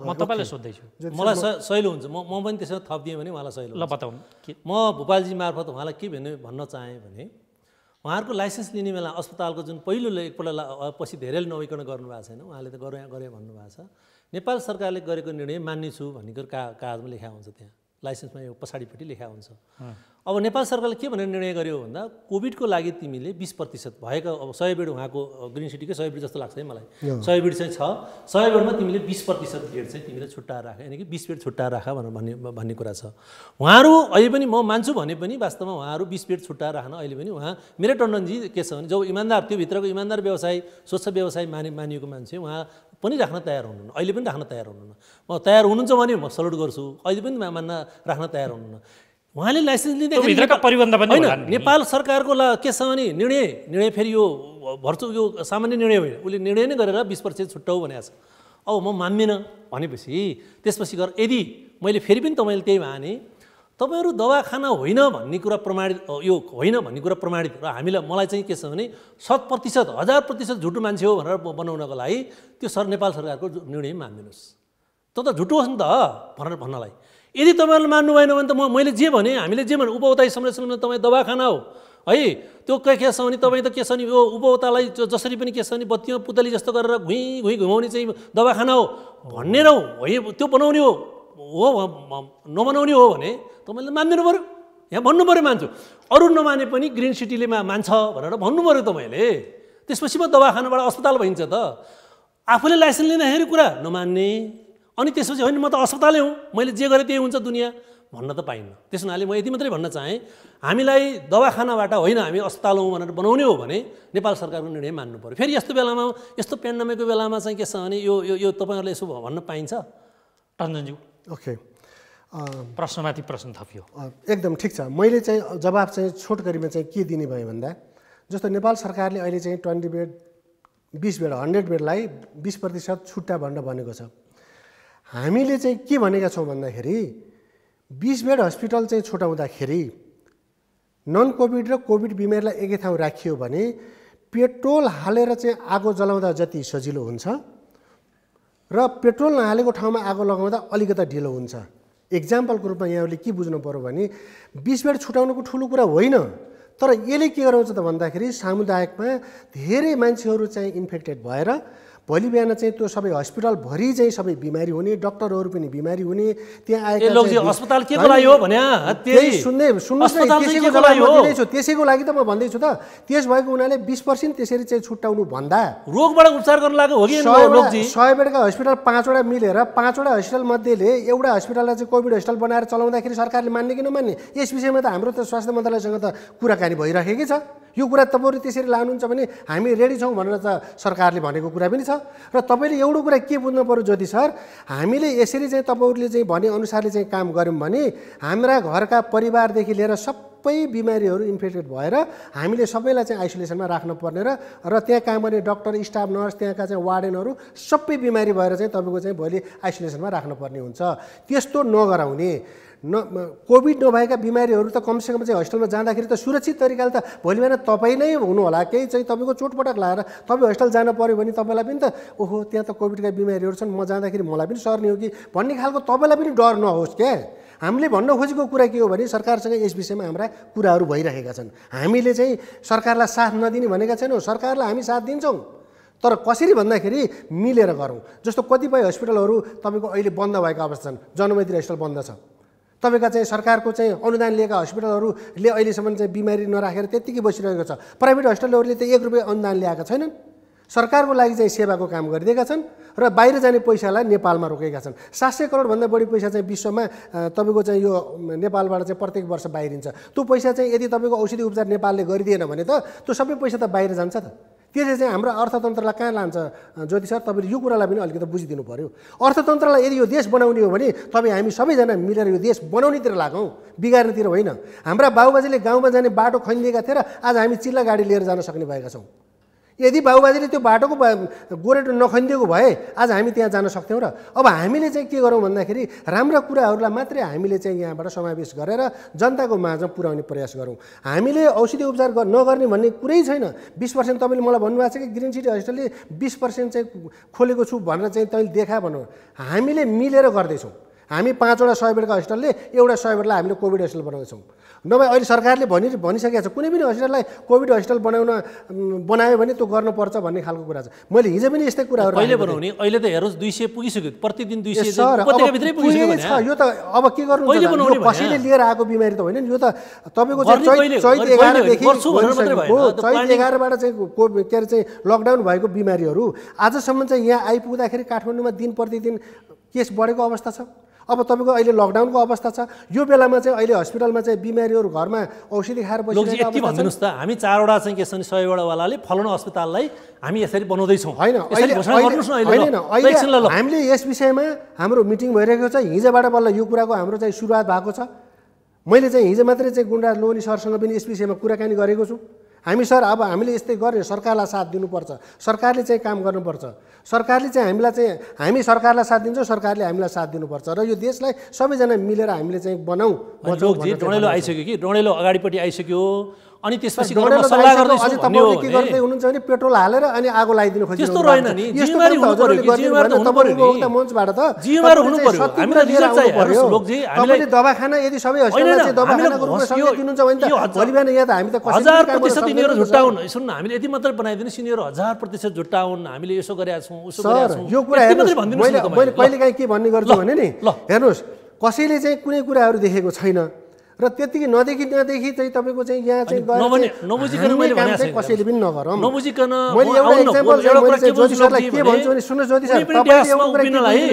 म तपाईँलाई सोध्दैछु। मलाई सहिलो हुन्छ। म पनि त्यसमा थपिदिएँ भने मलाई सहिलो ल बताउनु। म भोपालजी मार्फत उहाँलाई के भन्न चाहेँ भने उहाँहरूको लाइसेन्स लिने बेला अस्पतालको जुन पहिलो एकपल्ट पछि धेरैले नभइकन गर्नुभएको छैन, उहाँले त गरे भन्नुभएको छ। नेपाल सरकारले गरेको निर्णय मान्नेछु भन्ने कुरो कागजमा लेखा हुन्छ, त्यहाँ लाइसेन्समा यो पछाडिपट्टि लेखा हुन्छ। अब नेपाल सरकारले के भनेर निर्णय गर्यो भन्दा कोभिडको लागि तिमीले 20% भएको, अब 100 बेड उहाँको ग्रिन सिटीकै 100 बेड जस्तो लाग्छ है मलाई, 100 बेड चाहिँ छ, 100 बेडमा तिमीले 20% बेड चाहिँ तिमीले छुट्टाएर राख, यानि कि 20 बेड छुट्टाएर राख भन्ने कुरा छ। उहाँहरू अहिले पनि म मान्छु भने पनि वास्तवमा उहाँहरू 20 बेड छुट्टाएर राख्न अहिले पनि उहाँ मेरो टन्डनजी के छ भने जब इमान्दार, त्यो भित्रको इमान्दार व्यवसाय, स्वच्छ व्यवसाय मानिएको मान्छे उहाँ पनि राख्न तयार हुनुहुन्न, अहिले पनि राख्न तयार हुनुहुन्न। म तयार हुनुहुन्छ भने म सल्युट गर्छु, अहिले पनि मान्न राख्न तयार हुनुहुन्न। उहाँले लाइसेन्स लिँदाखेरि होइन, नेपाल सरकारको के छ भने निर्णय फेरि यो यो सामान्य निर्णय होइन, उसले निर्णय नै गरेर 20% छुट्याउ भनेको छ। अब म मान्दिनँ भनेपछि त्यसपछि गएर यदि मैले फेरि पनि तपाईँले त्यही भने तपाईँहरू दवाखाना होइन भन्ने कुरा प्रमाणित, यो होइन भन्ने कुरा प्रमाणित र मलाई चाहिँ के छ भने 100%, 1000% झुटो मान्छे हो भनेर बनाउनको लागि त्यो नेपाल सरकारको निर्णय मानिदिनुहोस्। त्यो त झुटो होस् नि त भनेर भन्नलाई। यदि तपाईँहरूले मान्नु भएन भने त मैले जे भने, हामीले जे भने उपभोक्ता संरक्षणमा तपाईँ दवाखाना हो है, त्यो के छ भने तपाईँ त के छ भने यो उपभोक्तालाई जसरी पनि के छ भने बत्तीमा पुतली जस्तो गरेर घुइँ घुमाउने चाहिँ दवाखाना हो भन्ने र हो, त्यो बनाउने हो नबनाउने हो भने तपाईँले मानिदिनु पऱ्यो, यहाँ भन्नु पऱ्यो मान्छु। अरू नमाने पनि ग्रिन सिटीले मान्छ भनेर भन्नु पऱ्यो तपाईँले। त्यसपछि म दवाखानाबाट अस्पताल भइन्छ त। आफूले लाइसेन्स लिँदाखेरि कुरा नमान्ने, अनि त्यसपछि होइन म त अस्पतालै हुँ, मैले जे गरेँ त्यही हुन्छ दुनियाँ भन्न त पाइन्न। त्यस हुनाले म यति मात्रै भन्न चाहेँ, हामीलाई दवाखानाबाट होइन हामी अस्पताल हौँ भनेर बनाउने हो भने नेपाल सरकारको निर्णय मान्नु पऱ्यो। फेरि यस्तो बेलामा, यस्तो पेन्डेमिकको बेलामा चाहिँ के छ भने यो तपाईँहरूले यसो भन्न पाइन्छ? टन्डनज्यू ओके, प्रश्नमाथि प्रश्न थपियो। एकदम ठिक छ। मैले चाहिँ जवाब चाहिँ छोटकरीमा चाहिँ के दिने भयो भन्दा, जस्तो नेपाल सरकारले अहिले चाहिँ 20 बेड 20 बेड 100 बेडलाई 20% छुट्टा भनेर भनेको छ। हामीले चाहिँ के भनेका छौँ भन्दाखेरि 20 बेड हस्पिटल चाहिँ छुटाउँदाखेरि नन कोभिड र कोभिड बिमारीलाई एकै ठाउँ राखियो भने पेट्रोल हालेर चाहिँ आगो जलाउँदा जति सजिलो हुन्छ र पेट्रोल नहालेको ठाउँमा आगो लगाउँदा अलिकता ढिलो हुन्छ। एक्जाम्पलको रूपमा यहाँहरूले के बुझ्नु पऱ्यो भने 20 बेड छुटाउनुको ठुलो कुरा होइन, तर यसले के गराउँछ त भन्दाखेरि सामुदायिकमा धेरै मान्छेहरू चाहिँ इन्फेक्टेड भएर भोलि बिहान चाहिँ त्यो सबै हस्पिटलभरि चाहिँ सबै बिमारी हुने, डक्टरहरू पनि बिमारी हुने, त्यहाँ आएका अस्पताल के लागि हो भने त्यही सुन्नुहोस् न, त्यसैको जवाब म दिँदैछु। त्यसैको लागि त म भन्दैछु त, त्यस भएको हुनाले 20% त्यसरी चाहिँ छुट्याउनु भन्दा रोगबाट उपचार गर्न लाग्यो हो कि 100 बेडका हस्पिटल 5वटा मिलेर 5वटा हस्पिटल मध्येले एउटा हस्पिटललाई चाहिँ कोभिड हस्पिटल बनाएर चलाउँदाखेरि सरकारले मान्ने कि नमान्ने, यस विषयमा त हाम्रो त स्वास्थ्य मन्त्रालयसँग त कुराकानी भइराखेकै छ। यो कुरा तपाईँहरू त्यसरी लानुहुन्छ भने हामी रेडी छौँ भनेर त सरकारले भनेको कुरा पनि छ। र तपाईँले एउटा कुरा के बुझ्नु पऱ्यो ज्योति सर, हामीले यसरी चाहिँ तपाईँहरूले चाहिँ भनेअनुसारले चाहिँ काम गऱ्यौँ भने हाम्रा घरका परिवारदेखि लिएर सबै बिमारीहरू इन्फेक्टेड भएर हामीले सबैलाई चाहिँ आइसोलेसनमा राख्नुपर्ने र त्यहाँ काम गर्ने डक्टर, स्टाफ, नर्स, त्यहाँका चाहिँ वार्डेनहरू सबै बिमारी भएर चाहिँ तपाईँको चाहिँ भोलि आइसोलेसनमा राख्नुपर्ने हुन्छ। त्यस्तो नगराउने, कोभिड नभएका बिमारीहरू त कमसेकम चाहिँ हस्पिटलमा जाँदाखेरि त सुरक्षित तरिकाले त भोलि बिहान तपाईँ नै हुनु होला, केही चाहिँ तपाईँको चोटपटक लगाएर तपाईँ हस्पिटल जानु पऱ्यो भने तपाईँलाई पनि त ओहो त्यहाँ त कोभिडका बिमारीहरू छन्, म जाँदाखेरि मलाई पनि सर्ने हो कि भन्ने खालको तपाईँलाई पनि डर नहोस् क्या। हामीले भन्न खोजेको कुरा के हो भने सरकारसँग यस विषयमा हाम्रा कुराहरू भइरहेका छन्। हामीले चाहिँ सरकारलाई साथ नदिने भनेका छैनौँ, सरकारलाई हामी साथ दिन्छौँ, तर कसरी भन्दाखेरि मिलेर गरौँ। जस्तो कतिपय हस्पिटलहरू तपाईँको अहिले बन्द भएका अवस्था छन्, जनमैत्री हस्पिटल बन्द छ, तपाईँका चाहिँ सरकारको चाहिँ अनुदान लिएका हस्पिटलहरूले अहिलेसम्म चाहिँ बिमारी नराखेर त्यत्तिकै बसिरहेको छ। प्राइभेट हस्पिटलहरूले त 1 रुपियाँ अनुदान ल्याएका छैनन्। सरकारको लागि चाहिँ सेवाको काम गरिदिएका छन् र बाहिर जाने पैसालाई नेपालमा रोकेका छन्। 700 करोडभन्दा बढी पैसा चाहिँ विश्वमा तपाईँको चाहिँ यो नेपालबाट चाहिँ प्रत्येक वर्ष बाहिरिन्छ। त्यो पैसा चाहिँ यदि तपाईँको औषधि उपचार नेपालले गरिदिएन भने त त्यो सबै पैसा त बाहिर जान्छ त। त्यसले चाहिँ हाम्रो अर्थतन्त्रलाई कहाँ लान्छ ज्योति सर, तपाईँले यो कुरालाई पनि अलिकति बुझिदिनु पर्यो। अर्थतन्त्रलाई यदि यो देश बनाउने हो भने तपाईँ हामी सबैजना मिलेर यो देश बनाउनेतिर लागौँ, बिगार्नेतिर होइन। हाम्रा बाबुबाजेले गाउँमा जाने बाटो खनिदिएका थिए र आज हामी चिल्ला गाडी लिएर जान सक्ने भएका छौँ। यदि बाबुबाजेले त्यो बाटोको गोरेटो नखनिदिएको भए आज हामी त्यहाँ जान सक्थ्यौँ र। अब हामीले चाहिँ के गरौँ भन्दाखेरि राम्रा कुराहरूलाई मात्रै हामीले चाहिँ यहाँबाट समावेश गरेर जनताको माझमा पुर्याउने प्रयास गरौँ। हामीले औषधि उपचार नगर्ने भन्ने कुरै छैन। 20% तपाईँले मलाई भन्नुभएको छ कि ग्रिन सिटी हस्पिटलले 20% चाहिँ खोलेको छु भनेर चाहिँ तैँले देखा भन्नु। हामीले मिलेर गर्दैछौँ। हामी 5वटा 100 बेडका हस्पिटलले एउटा 100 बेडलाई हामीले कोभिड हस्पिटल बनाउँछौँ। नभए अहिले सरकारले भनिसकेको छ कुनै पनि हस्पिटललाई कोभिड हस्पिटल बनायो भने त्यो गर्नुपर्छ भन्ने खालको कुरा छ। मैले हिजो पनि यस्तै कुराहरू अहिले बनाउने, अहिले त हेर्नुहोस् 200 पुगिसक्यो, प्रतिदिन 200 सर उपत्यकाभित्रै पुगिसक्यो भने यो त अब के गर्नु कसैले लिएर आएको बिमारी त होइन नि। यो त तपाईँको चैत 11 देखि चैत 11बाट चाहिँ के अरे चाहिँ लकडाउन भएको बिमारीहरू आजसम्म चाहिँ यहाँ आइपुग्दाखेरि काठमाडौँमा दिन प्रतिदिन केस बढेको अवस्था छ। अब तपाईँको अहिले लकडाउनको अवस्था छ। यो बेलामा चाहिँ अहिले हस्पिटलमा चाहिँ बिमारीहरू घरमा औषधि खाएर बसिरहेको यति भनिदिनुहोस् त, हामी 4वटा चाहिँ के छ भने 100 वडावालाले फलानु अस्पताललाई हामी यसरी बनाउँदैछौँ होइन। अहिले हामीले यस विषयमा हाम्रो मिटिङ भइरहेको छ। हिजोबाट बल्ल यो कुराको हाम्रो चाहिँ सुरुवात भएको छ। मैले चाहिँ हिजो मात्रै चाहिँ गुन्डा लोनी सरसँग पनि यस विषयमा कुराकानी गरेको छु। हामी सर अब हामीले यस्तै गर्ने, सरकारलाई साथ दिनुपर्छ, सरकारले चाहिँ काम गर्नुपर्छ। सरकारले चाहिँ हामीलाई चाहिँ हामी सरकारलाई साथ दिन्छौँ, सरकारले हामीलाई साथ दिनुपर्छ र यो देशलाई सबैजना मिलेर हामीले चाहिँ बनाऊ। डडेलो आइसक्यो कि डडेलो अगाडिपट्टि आइसक्यो अनि त्यसपछि तपाईँले के गर्दै हुनुहुन्छ भने पेट्रोल हालेर अनि आगो लगाइदिनु खोज्नु। त्यस्तो रहेन नि, जिम्मेवारी हुनु पर्यो कि जिम्मेवारी त हुनु पर्यो नि मञ्चबाट त जिम्मेवारी हुनु पर्यो। हामीलाई रिजल्ट चाहियो हेर्नुस् लोकजी, हामीले दवाखाना यदि सबै हस्पिटलमा चाहिँ दवाखानाको रूपमा सबै दिनुहुन्छ भने त भोलि बिहान यहाँ त हामी त 1000% यिनीहरू झुट्टाउन। सुन्नु न, हामीले यति मात्रै बनाइदिनु यिनीहरू 1000% झुट्टाउन। हामीले यसो गरेका छौँ उसो गरेका छौँ। यो कुरा मैले कहिलेकाहीँ के भन्ने गर्छु भने नि, हेर्नुहोस् कसैले चाहिँ कुनै कुराहरू देखेको छैन र त्यतिकै नदेखि चाहिँ तपाईँको चाहिँ यहाँ चाहिँ नबुझिकन मैले चाहिँ कसैले पनि नगरौँ। नबुझिकन मैले एउटा इक्जाम्पल ज्योति सरलाई के भन्छु भने सुन्नुहोस् ज्योति सर,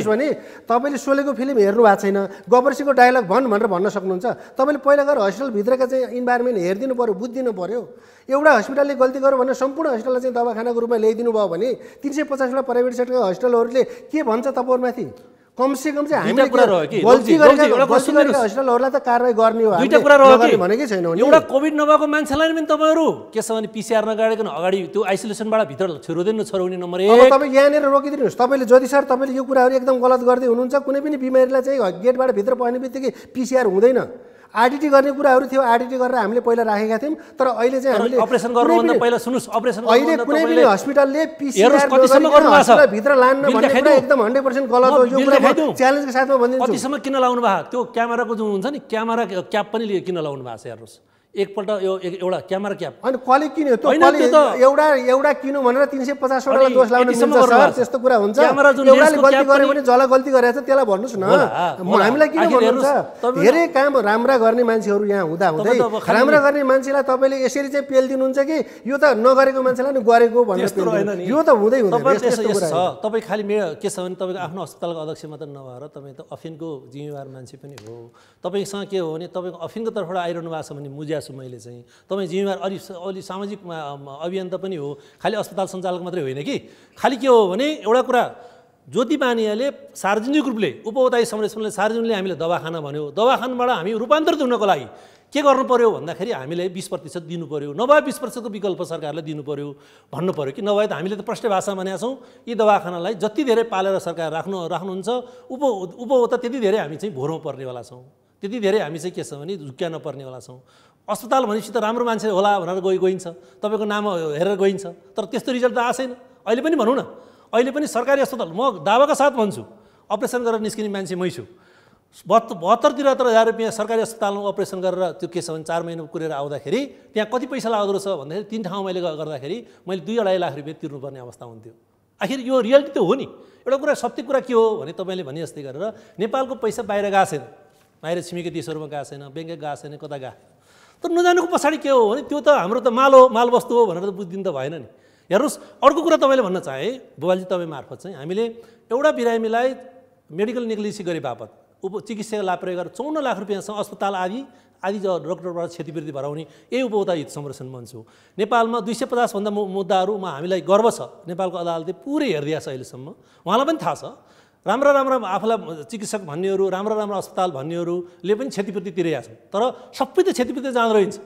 भने तपाईँले सोलेको फिल्म हेर्नु भएको छैन, गबर्सीको डायलग भनेर भन्न सक्नुहुन्छ। तपाईँले पहिला गएर हस्पिटलभित्रका चाहिँ इन्भाइरोमेन्ट हेरिदिनु पऱ्यो, बुझिदिनु पऱ्यो। एउटा हस्पिटलले गल्ती गर्यो भने सम्पूर्ण हस्पिटललाई चाहिँ दवाखानाको रूपमा ल्याइदिनु भयो भने 350वटा प्राइभेट सेक्टरका हस्पिटलहरूले के भन्छ तपाईँहरूमाथि? कमसेकम चाहिँ हामीले गल्ती गरेका हस्पिटलहरूलाई त कारवाही गर्ने हो। दुईटा कुरा रह्यो कि भनेकै छैन। एउटा कोभिड नभएको मान्छेलाई पनि तपाईँहरू के छ भने PCR नगाडिकन अगाडि त्यो आइसोलेसनबाट भित्र छोराउने नम्बर 1। अब तपाईँ यहाँनिर रोकिदिनुहोस्। तपाईँले ज्योति सर तपाईँले यो कुराहरू एकदम गलत गर्दै हुनुहुन्छ। कुनै पनि बिमारीलाई चाहिँ गेटबाट भित्र पस्ने बित्तिकै PCR हुँदैन। आरटिटी गर्ने कुराहरू थियो, आरटिटी गरेर हामीले पहिला राखेका थियौँ। तर अहिले चाहिँ हामीले अपरेसन गर्नुभन्दा पहिला सुन्नुहोस्, अपरेसन अहिले कुनै पनि हस्पिटलले PCR भित्र लान्न भन्ने कुरा एकदम 100% गलत हो। यो कुरा च्यालेन्जको साथमा भनिदिन्छु। कतिसम्म किन लाउनु भएको त्यो क्यामेराको जुन हुन्छ नि क्यामेरा क्याप पनि किन लाउनु भएको छ हेर्नुहोस्। एकपल्ट यो एउटा क्यामेरा क्याप अनि क्वालिटी किन्यो त्यो एउटा किन्नु भनेर 350वटा दोष लाउनु मिल्छ सर? त्यस्तो कुरा हुन्छ? एउटाले गल्ती गर्यो भने जसलाई गल्ती गरेको छ त्यसलाई भन्नुहोस् न। हामीलाई किन भन्नुहुन्छ? धेरै काम राम्रा गर्ने मान्छेहरू यहाँ हुँदै राम्रा गर्ने मान्छेलाई तपाईँले यसरी चाहिँ पेल दिनुहुन्छ कि यो त नगरेको मान्छेलाई नि गरेको भनेर यो त हुँदै हुँदैन। तपाईँ खालि के छ भने तपाईँको आफ्नो अस्पतालको अध्यक्ष मात्र नभएर तपाईँ त अफिनको जिम्मेवार मान्छे पनि हो। तपाईँसँग के हो भने तपाईँको अफिनको तर्फबाट आइरहनु भएको छ भने बुझ्या छु मैले चाहिँ तपाईँ जिम्मेवार अलि सामाजिक अभियन्ता पनि हो, खालि अस्पताल सञ्चालक मात्रै होइन कि। खालि के हो भने एउटा कुरा ज्योति बानियाले सार्वजनिक रूपले उपभोक्ता संरक्षणले सार्वजनिकले हामीले दवाखाना भन्यो, दवाखानाबाट हामी रूपान्तरित हुनको लागि के गर्नु पर्यो भन्दाखेरि हामीले 20% दिनु पर्यो, नभए 20%को विकल्प सरकारले दिनु पर्यो भन्नु पर्यो कि। नभए त हामीले त प्रष्ट भाषामा भनेका छौँ यी दवाखानालाई जति धेरै पालेर सरकार राख्नुहुन्छ उपभोक्ता त्यति धेरै हामी चाहिँ भोरमा पर्नेवाला छौँ, त्यति धेरै हामी चाहिँ के छ भने झुक्क्या नपर्नेवाला छौँ। अस्पताल भनेपछि त राम्रो मान्छे होला भनेर गइन्छ, तपाईँको नाम हेरेर गइन्छ, तर त्यस्तो रिजल्ट त आएन। अहिले पनि भनौँ न, अहिले पनि सरकारी अस्पताल म दावाका साथ भन्छु अपरेसन गरेर निस्किने मान्छे मै छु। 72-73 रुपियाँ सरकारी अस्पतालमा अपरेसन गरेर त्यो के छ भने 4 महिना कुरेर आउँदाखेरि त्यहाँ कति पैसा लाग्दो रहेछ भन्दाखेरि 3 ठाउँ मैले गर्दाखेरि मैले 2-2.5 लाख रुपियाँ तिर्नुपर्ने अवस्था हुन्थ्यो। आखिर यो रियालिटी त हो नि। एउटा कुरा सत्य कुरा के हो भने तपाईँले भने जस्तै गरेर नेपालको पैसा बाहिर गएको छैन, बाहिर छिमेकी देशहरूमा गएको छैन, ब्याङ्क गएको छैन, कता गएको। तर नजानुको पछाडि के हो भने त्यो त हाम्रो त मालवस्तु हो भनेर त बुझिदिनु त भएन नि। हेर्नुहोस्, अर्को कुरा तपाईँले भन्न चाहे बुबाजी तपाईँ मार्फत चाहिँ हामीले एउटा बिरामीलाई मेडिकल नेग्लिजेन्सी गरे बापत चिकित्सा लाभ प्रयोग गरेर 54 लाख रुपियाँसम्म अस्पताल आदि डक्टरबाट क्षतिपूर्ति भराउने यही उपभोक्ता हित संरक्षण मञ्च हो। नेपालमा 250 भन्दा मुद्दाहरूमा हामीलाई गर्व छ। नेपालको अदालतले पुरै हेरिदिएको छ अहिलेसम्म। उहाँलाई पनि थाहा छ, राम्रा आफूलाई चिकित्सक भन्नेहरू, राम्रा अस्पताल भन्नेहरूले पनि क्षतिपूर्ति तिरेका छन्। तर सबै त क्षतिपूर्ति जाँदो रहन्छ।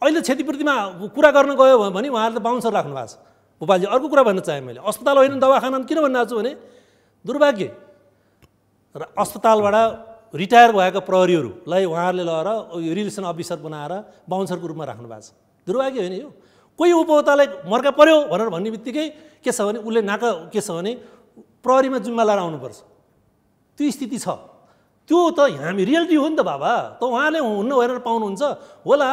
अहिले क्षतिपूर्तिमा कुरा गर्न गयो भने उहाँहरूले त बााउन्सर राख्नु भएको छ। भोपालजी, अर्को कुरा भन्न चाहेँ मैले, अस्पताल होइन दवाखाना किन भन्न आएको छु भने दुर्भाग्य अस्पतालबाट रिटायर भएका प्रहरीहरूलाई उहाँहरूले लगेर रिलेसन अफिसर बनाएर बााउन्सरको रूपमा राख्नु भएको छ। दुर्भाग्य होइन यो? कोही उपभोक्तालाई मर्का पर्यो भनेर भन्ने बित्तिकै के छ भने उसले के छ भने प्रहरीमा जिम्मा लिएर आउनुपर्छ। त्यो स्थिति छ। त्यो त हामी रियालिटी हो नि त बाबा। त उहाँले हुन्न भनेर पाउनुहुन्छ होला।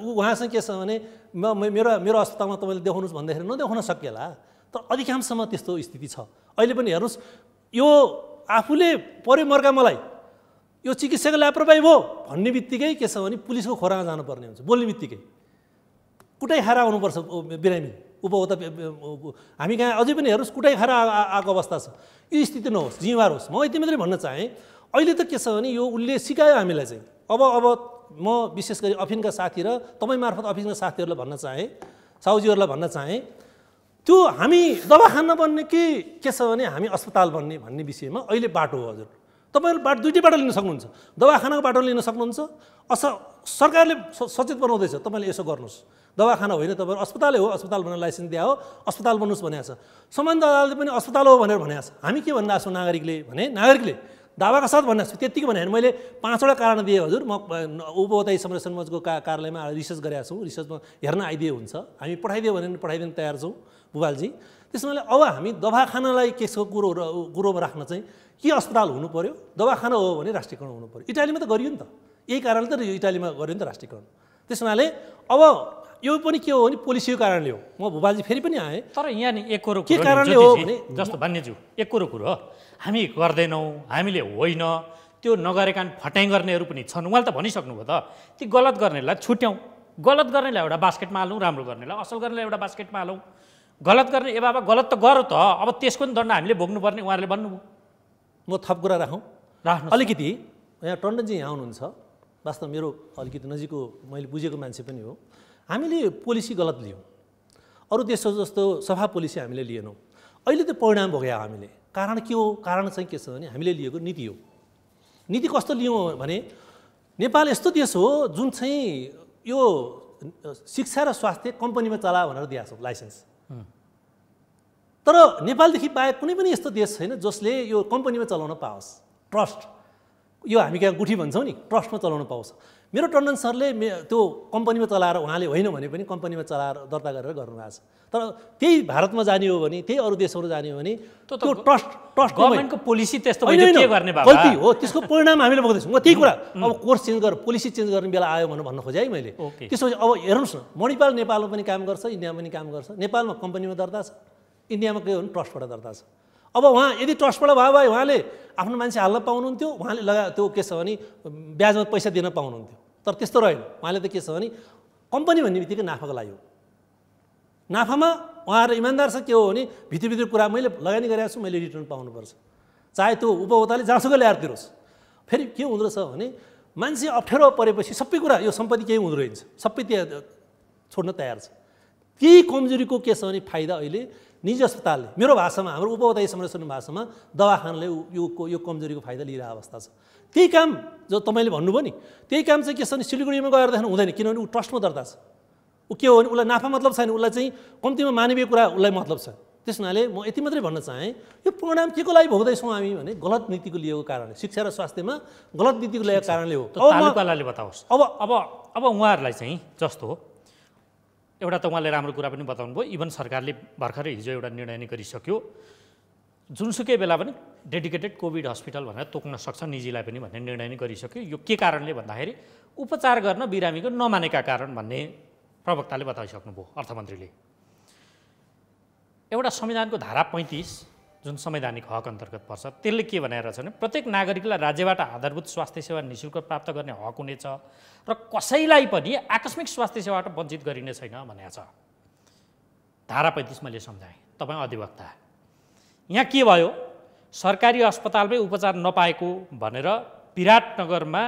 उहाँसँग के छ भने मेरो अस्पतालमा तपाईँले देखाउनुहोस् भन्दाखेरि नदेखाउन सकिएला। तर अधिकांशमा त्यस्तो स्थिति छ। अहिले पनि हेर्नुहोस्, यो आफूले पर्यो मर्का मलाई, यो चिकित्साको लापरवाही भयो भन्ने बित्तिकै के छ भने पुलिसको खोरामा जानुपर्ने हुन्छ। बोल्ने बित्तिकै कुटाइ खाएर आउनुपर्छ बिरामी उपभोक्ता। हामी कहाँ अझै पनि हेर्नुहोस् कुटाइ खाएर आएको अवस्था छ। यो स्थिति नहोस्, जिम्मेवार होस्। म यति मात्रै भन्न चाहेँ, अहिले त के छ भने यो उसले सिकायो हामीलाई चाहिँ। अब म विशेष गरी अफिनका साथी र तपाईँ मार्फत अफिसका साथीहरूलाई भन्न चाहेँ, साउजीहरूलाई भन्न चाहेँ, त्यो हामी दवाखाना बन्ने के छ भने हामी अस्पताल बन्ने भन्ने विषयमा अहिले बाटो हो। हजुर, तपाईँहरू बाटो दुईटै बाटो लिन सक्नुहुन्छ। दवाखानाको बाटो लिन सक्नुहुन्छ। सरकारले सचेत बनाउँदैछ, तपाईँले यसो गर्नुहोस्। दवाखाना होइन, तपाईँहरू अस्पतालै हो, अस्पताल भनेर लाइसेन्स दिए हो, अस्पताल बन्नुहोस् भनेको छ। सम्बन्ध अदालतले पनि अस्पताल हो भनेर भनेको छ। हामी के भनिरहेको छौँ नागरिकले भने, नागरिकले दावाका साथ भनेको छु। त्यत्तिकै भने मैले 5वटा कारण दिएँ हजुर। म उपभोक्ता संरक्षण मञ्चको कार्यालयमा रिसर्च गरेका छौँ। रिसर्चमा हेर्न आइदिए हुन्छ, हामी पठाइदियो भने पठाइदिन तयार छौँ बुबालजी। त्यसमाले अब हामी दवाखानालाई केको कुरोमा राख्न चाहिँ के अस्पताल हुनु पर्यो, दवाखाना हो भने राष्ट्रियकरण हुनु पर्यो। इटालीमा त गरियो नि त, यही कारणले त इटालीमा गर्यो नि त राष्ट्रियकरण। त्यसमाले अब यो पनि के हो भने पोलिसीको कारणले हो। म भूपालजी फेरि पनि आएँ, तर यहाँ नि एक कुरो के कारणले हो भने जस्तो भन्नेज्यू एक कुरो हामी गर्दैनौँ, हामीले होइन, त्यो नगरेका फटाइ गर्नेहरू पनि छन्। उहाँले त भनिसक्नुभयो त, ती गलत गर्नेलाई छुट्याउँ, गलत गर्नेलाई एउटा बास्केटमा हालौँ, राम्रो गर्नेलाई असल गर्नेलाई एउटा बास्केटमा हालौँ। गलत गर्ने ए बाबा गलत त गर त, अब त्यसको पनि दण्ड हामीले भोग्नुपर्ने उहाँहरूले भन्नुभयो। म थप कुरा राखौँ राख्नु अलिकति। यहाँ टन्डनजी यहाँ आउनुहुन्छ, वास्तव मेरो अलिकति नजिकको मैले बुझेको मान्छे पनि हो। हामीले पोलिसी गलत लियौँ, अरू देशको जस्तो सफा पोलिसी हामीले लिएनौँ। अहिले त्यो परिणाम भोग्यौँ हामीले। कारण के हो? कारण चाहिँ के छ भने हामीले लिएको नीति हो। नीति कस्तो लियौँ भने नेपाल यस्तो देश हो जुन चाहिँ यो शिक्षा र स्वास्थ्य कम्पनीमा चला भनेर दिएको छ लाइसेन्स। तर नेपालदेखि बाहेक कुनै पनि यस्तो देश छैन जसले यो कम्पनीमा चलाउन पाओस्। ट्रस्ट, यो हामी कहाँ गुठी भन्छौँ नि, ट्रस्टमा चलाउन पाउँछ। मेरो टन्डन सरले त्यो कम्पनीमा चलाएर उहाँले होइन भने पनि कम्पनीमा चलाएर दर्ता गरेर गर्नुभएको छ। तर त्यही भारतमा जाने हो भने, त्यही अरू देशहरू जाने हो भने त्यो ट्रस्ट गभर्नमेन्टको पोलिसी त्यस्तो के गर्ने बाबा? गल्ती हो, त्यसको परिणाम हामीले भोग्दैछौँ। म त्यही कुरा अब कोर्स चेन्ज गरेर पोलिसी चेन्ज गर्ने बेला आयो भनेर भन्न खोजेँ है मैले। त्यसपछि अब हेर्नुहोस् न, मणिपाल नेपालमा पनि काम गर्छ, इन्डियामा पनि काम गर्छ। नेपालमा कम्पनीमा दर्ता छ, इन्डियामा के हो भने ट्रस्टबाट दर्ता छ। अब उहाँ यदि ट्रस्टबाट भयो भए उहाँले आफ्नो मान्छे हाल्न पाउनुहुन्थ्यो, उहाँले त्यो के छ भने ब्याजमा पैसा दिन पाउनुहुन्थ्यो। तर त्यस्तो रहेन। उहाँले त के छ भने कम्पनी भन्ने बित्तिकै नाफाको लागि हो। नाफामा उहाँहरू इमान्दार छ। के हो भने भित्र कुरा मैले लगानी गरेको छु, मैले रिटर्न पाउनुपर्छ, चाहे त्यो उपभोक्ताले जहाँसुकै ल्याएर तिरोस्। फेरि के हुँदो रहेछ भने मान्छे अप्ठ्यारो परेपछि सबै कुरा यो सम्पत्ति केही हुँदो रहेछ, सबै त्यहाँ छोड्न तयार छ। त्यही कमजोरीको के छ भने फाइदा अहिले निजी अस्पतालले, मेरो भाषामा, हाम्रो उपभोक्ता संरक्षण भाषामा दवाखानाले यो कमजोरीको फाइदा लिइरहेको अवस्था छ। त्यही काम जो तपाईँले भन्नुभयो नि, त्यही काम चाहिँ के छ भने सिलगढीमा गएर हुँदैन, किनभने ऊ ट्रस्टमा दर्ता छ। ऊ के हो भने उसलाई नाफा मतलब छैन, उसलाई चाहिँ कम्तीमा मानवीय कुरा उसलाई मतलब छ। त्यस हुनाले म यति मात्रै भन्न चाहेँ, यो परिणाम के को लागि भोग्दैछौँ हामी भने गलत नीतिको लिएको कारणले, शिक्षा र स्वास्थ्यमा गलत नीतिको लिएको कारणले हो। तालुकाले बताओस्। अब उहाँहरूलाई चाहिँ जस्तो एउटा त उहाँले राम्रो कुरा पनि बताउनु भयो। इभन सरकारले भर्खरै हिजो एउटा निर्णय नै गरिसक्यो, जुनसुकै बेला पनि डेडिकेटेड कोभिड हस्पिटल भनेर तोक्न सक्छ निजीलाई पनि भन्ने निर्णय नै गरिसक्यो। यो के कारणले भन्दाखेरि उपचार गर्न बिरामीको नमानेका कारण भन्ने प्रवक्ताले बताइसक्नुभयो अर्थमन्त्रीले। एउटा संविधानको धारा 35 जुन संवैधानिक हक अन्तर्गत पर्छ, त्यसले के भनेर छ भने प्रत्येक नागरिकलाई राज्यबाट आधारभूत स्वास्थ्य सेवा निःशुल्क प्राप्त गर्ने हक हुनेछ र कसैलाई पनि आकस्मिक स्वास्थ्य सेवाबाट वञ्चित गरिने छैन भनेको छ। धारा 35 मैले सम्झाएँ, तपाईँ अधिवक्ता। यहाँ के भयो, सरकारी अस्पतालमै उपचार नपाएको भनेर विराटनगरमा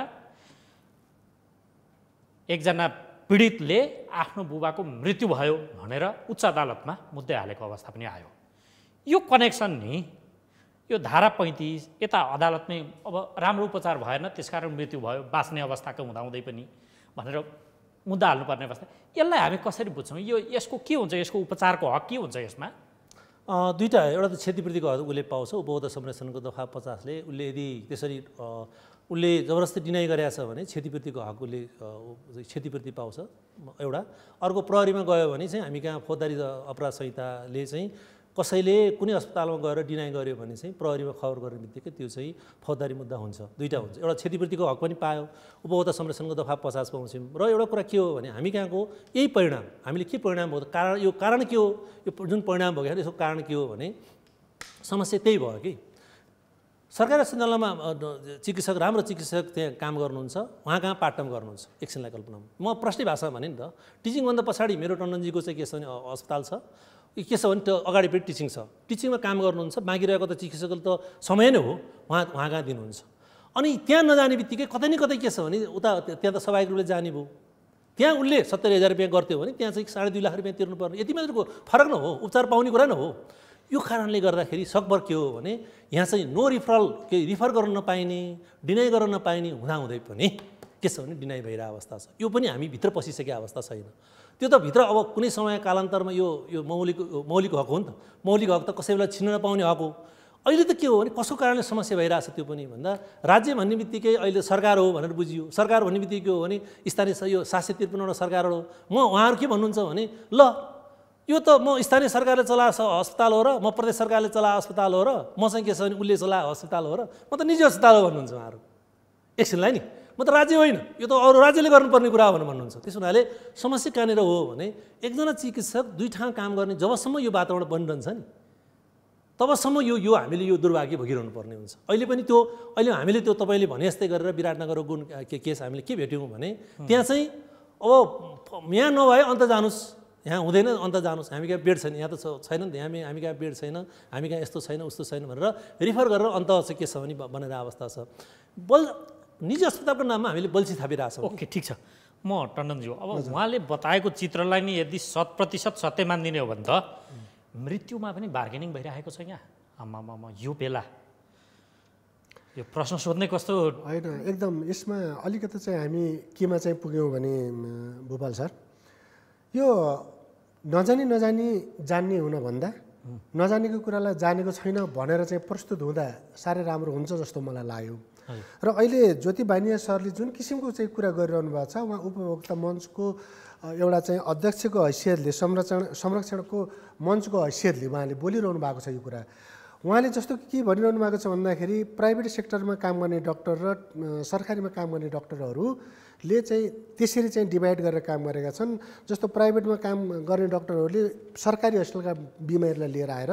एकजना पीडितले आफ्नो बुबाको मृत्यु भयो भनेर उच्च अदालतमा मुद्दै हालेको अवस्था पनि आयो। यो कनेक्सन नि, यो धारा 35 यता अदालतमै अब राम्रो उपचार भएन त्यसकारण मृत्यु भयो, बाँच्ने अवस्थाको हुँदाहुँदै पनि भनेर मुद्दा हाल्नुपर्ने अवस्था, यसलाई हामी कसरी बुझ्छौँ? यसको के हुन्छ, यसको उपचारको हक के हुन्छ यसमा? दुईवटा, एउटा त क्षतिपूर्तिको हक उसले पाउँछ, उपभोक्ता संरक्षणको दफा 50ले उसले यदि त्यसरी उसले जबरजस्ती डिनाइ गरेछ भने क्षतिपूर्तिको हक उसले क्षतिपूर्ति पाउँछ एउटा। अर्को प्रहरीमा गयो भने चाहिँ हामी कहाँ फौजदारी अपराध संहिताले चाहिँ कसैले कुनै अस्पतालमा गएर डिनाइ गर्यो भने चाहिँ प्रहरीमा खबर गर्ने बित्तिकै त्यो चाहिँ फौजदारी मुद्दा हुन्छ। दुईवटा हुन्छ, एउटा क्षतिपूर्तिको हक पनि पायो, उपभोक्ता संरक्षणको दफा 50 पाउँछौँ। र एउटा कुरा के हो भने हामी कहाँको यही परिणाम, हामीले के परिणाम भयो, कारण के हो, यो जुन परिणाम भयो यसको कारण के हो भने समस्या त्यही भयो कि सरकारी अस्पतालमा चिकित्सक, राम्रो चिकित्सक त्यहाँ काम गर्नुहुन्छ, उहाँ कहाँ पार्ट टाइम गर्नुहुन्छ, एकछिनलाई कल्पना। म प्रश्न भाषा भने नि त, टिचिङभन्दा पछाडि मेरो टन्डनजीको चाहिँ के छ भने अस्पताल छ, के छ भने अगाडि पनि टिचिङ छ, टिचिङमा काम गर्नुहुन्छ, बाँकी रहेको त चिकित्सकले त समय नै हो, उहाँ कहाँ दिनुहुन्छ। अनि त्यहाँ नजाने बित्तिकै कतै न कतै के छ भने उता त्यहाँ त स्वाभाविक रूपले जाने भयो, त्यहाँ उसले 70,000 रुपियाँ गर्थ्यो भने त्यहाँ चाहिँ 2.5 लाख रुपियाँ तिर्नुपर्ने, यति मात्रको फरक न हो, उपचार पाउने कुरा न हो। यो कारणले गर्दाखेरि सकभर के हो भने यहाँ चाहिँ नो रिफरल, के रिफर गर्न नपाइने, डिनाइ गर्न नपाइने हुँदाहुँदै पनि के छ भने डिनाइ भइरहेको अवस्था छ। यो पनि हामी भित्र पसिसकेको अवस्था छैन। त्यो त भित्र अब कुनै समय कालान्तरमा यो मौलिक हक हो नि त, मौलिक हक त कसै बेला छिन्न नपाउने हक हो। अहिले त के हो भने कसको कारणले समस्या भइरहेछ त्यो पनि भन्दा राज्य भन्ने बित्तिकै अहिले सरकार हो भनेर बुझियो। सरकार भन्ने बित्तिकै के हो भने स्थानीय यो 753 वटा सरकार हो। उहाँहरू के भन्नुहुन्छ भने ल यो त म स्थानीय सरकारले चलाएको अस्पताल हो र म प्रदेश सरकारले चलाएको अस्पताल हो र म चाहिँ के छ भने उसले चलाएको अस्पताल हो र म त निजी अस्पताल हो भन्नुहुन्छ उहाँहरू। एकछिनलाई नि, म त राज्य होइन, यो त अरू राज्यले गर्नुपर्ने कुरा हो भनेर भन्नुहुन्छ। त्यसो हुनाले समस्या कहाँनिर हो भने एकजना चिकित्सक दुई ठाउँ काम गर्ने जबसम्म यो वातावरण बनिरहन्छ नि तबसम्म यो हामीले यो दुर्भाग्य भोगिरहनु पर्ने हुन्छ। अहिले पनि त्यो हामीले त्यो तपाईँले भने जस्तै गरेर विराटनगरको गुण केस हामीले के भेट्यौँ भने त्यहाँ चाहिँ अब यहाँ नभए अन्त जानुहोस्, यहाँ हुँदैन अन्त जानुहोस्, हामी कहाँ बेड छैन, यहाँ त छैन नि त, हामी कहाँ बेड छैन, हामी कहाँ यस्तो छैन उस्तो छैन भनेर रिफर गरेर अन्त चाहिँ के छ भने बनेर अवस्था छ। निजी अस्पतालको नाममा हामीले बल्छी थापिरहेछौँ। ओके, ठिक छ। म टन्डनज्यू, अब उहाँले बताएको चित्रलाई नि यदि 100% सत्य मानिदिने हो भने त मृत्युमा पनि बार्गेनिङ भइरहेको छ यहाँ। आमामा, यो बेला यो प्रश्न सोध्ने कस्तो होइन, एकदम यसमा अलिकति चाहिँ हामी केमा चाहिँ पुग्यौँ भने भूपाल सर, यो नजानी जान्ने हुनभन्दा नजानेको कुरालाई जानेको छैन भनेर चाहिँ प्रस्तुत हुँदा साह्रै राम्रो हुन्छ जस्तो मलाई लाग्यो। र अहिले ज्योति बानिया सरले जुन किसिमको चाहिँ कुरा गरिरहनु भएको छ, उहाँ उपभोक्ता मञ्चको एउटा चाहिँ अध्यक्षको हैसियतले, संरक्षणको मञ्चको हैसियतले उहाँले बोलिरहनु भएको छ यो कुरा। उहाँले जस्तो के भनिरहनु भएको छ भन्दाखेरि प्राइभेट सेक्टरमा काम गर्ने डक्टर र सरकारीमा काम गर्ने डक्टरहरूले चाहिँ त्यसरी चाहिँ डिभाइड गरेर काम गरेका छन्। जस्तो प्राइभेटमा काम गर्ने डक्टरहरूले सरकारी हस्पिटलका बिमारीलाई लिएर आएर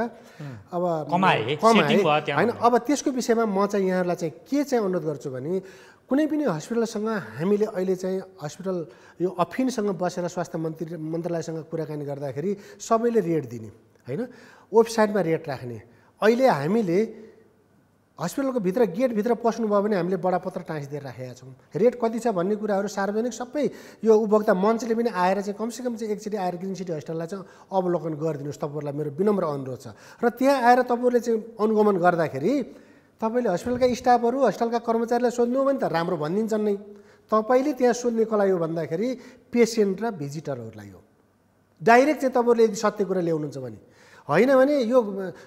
अब कमाए होइन। अब त्यसको विषयमा म चाहिँ यहाँहरूलाई चाहिँ के चाहिँ अनुरोध गर्छु भने कुनै पनि हस्पिटलसँग हामीले अहिले चाहिँ हस्पिटल यो अफिनसँग बसेर स्वास्थ्य मन्त्रालयसँग कुराकानी गर्दाखेरि सबैले रेट दिने होइन, वेबसाइटमा रेट राख्ने। अहिले हामीले हस्पिटलको भित्र गेटभित्र पस्नुभयो भने हामीले बडापत्र टाँसिदिएर राखेका छौँ। रेट कति छ भन्ने कुराहरू सार्वजनिक सबै यो उपभोक्ता मञ्चले पनि आएर चाहिँ कमसेकम चाहिँ एकचोटि आएर ग्रिन सिटी हस्पिटललाई चाहिँ अवलोकन गरिदिनुहोस्, तपाईँहरूलाई मेरो विनम्र अनुरोध छ। र त्यहाँ आएर तपाईँहरूले चाहिँ अनुगमन गर्दाखेरि तपाईँले हस्पिटलका स्टाफहरू हस्पिटलका कर्मचारीलाई सोध्नु भने त राम्रो भनिदिन्छन् नै। तपाईँले त्यहाँ सोध्ने कसलाई हो भन्दाखेरि पेसेन्ट र भिजिटरहरूलाई हो। डाइरेक्ट चाहिँ तपाईँहरूले यदि सत्य कुरा ल्याउनुहुन्छ भने होइन भने यो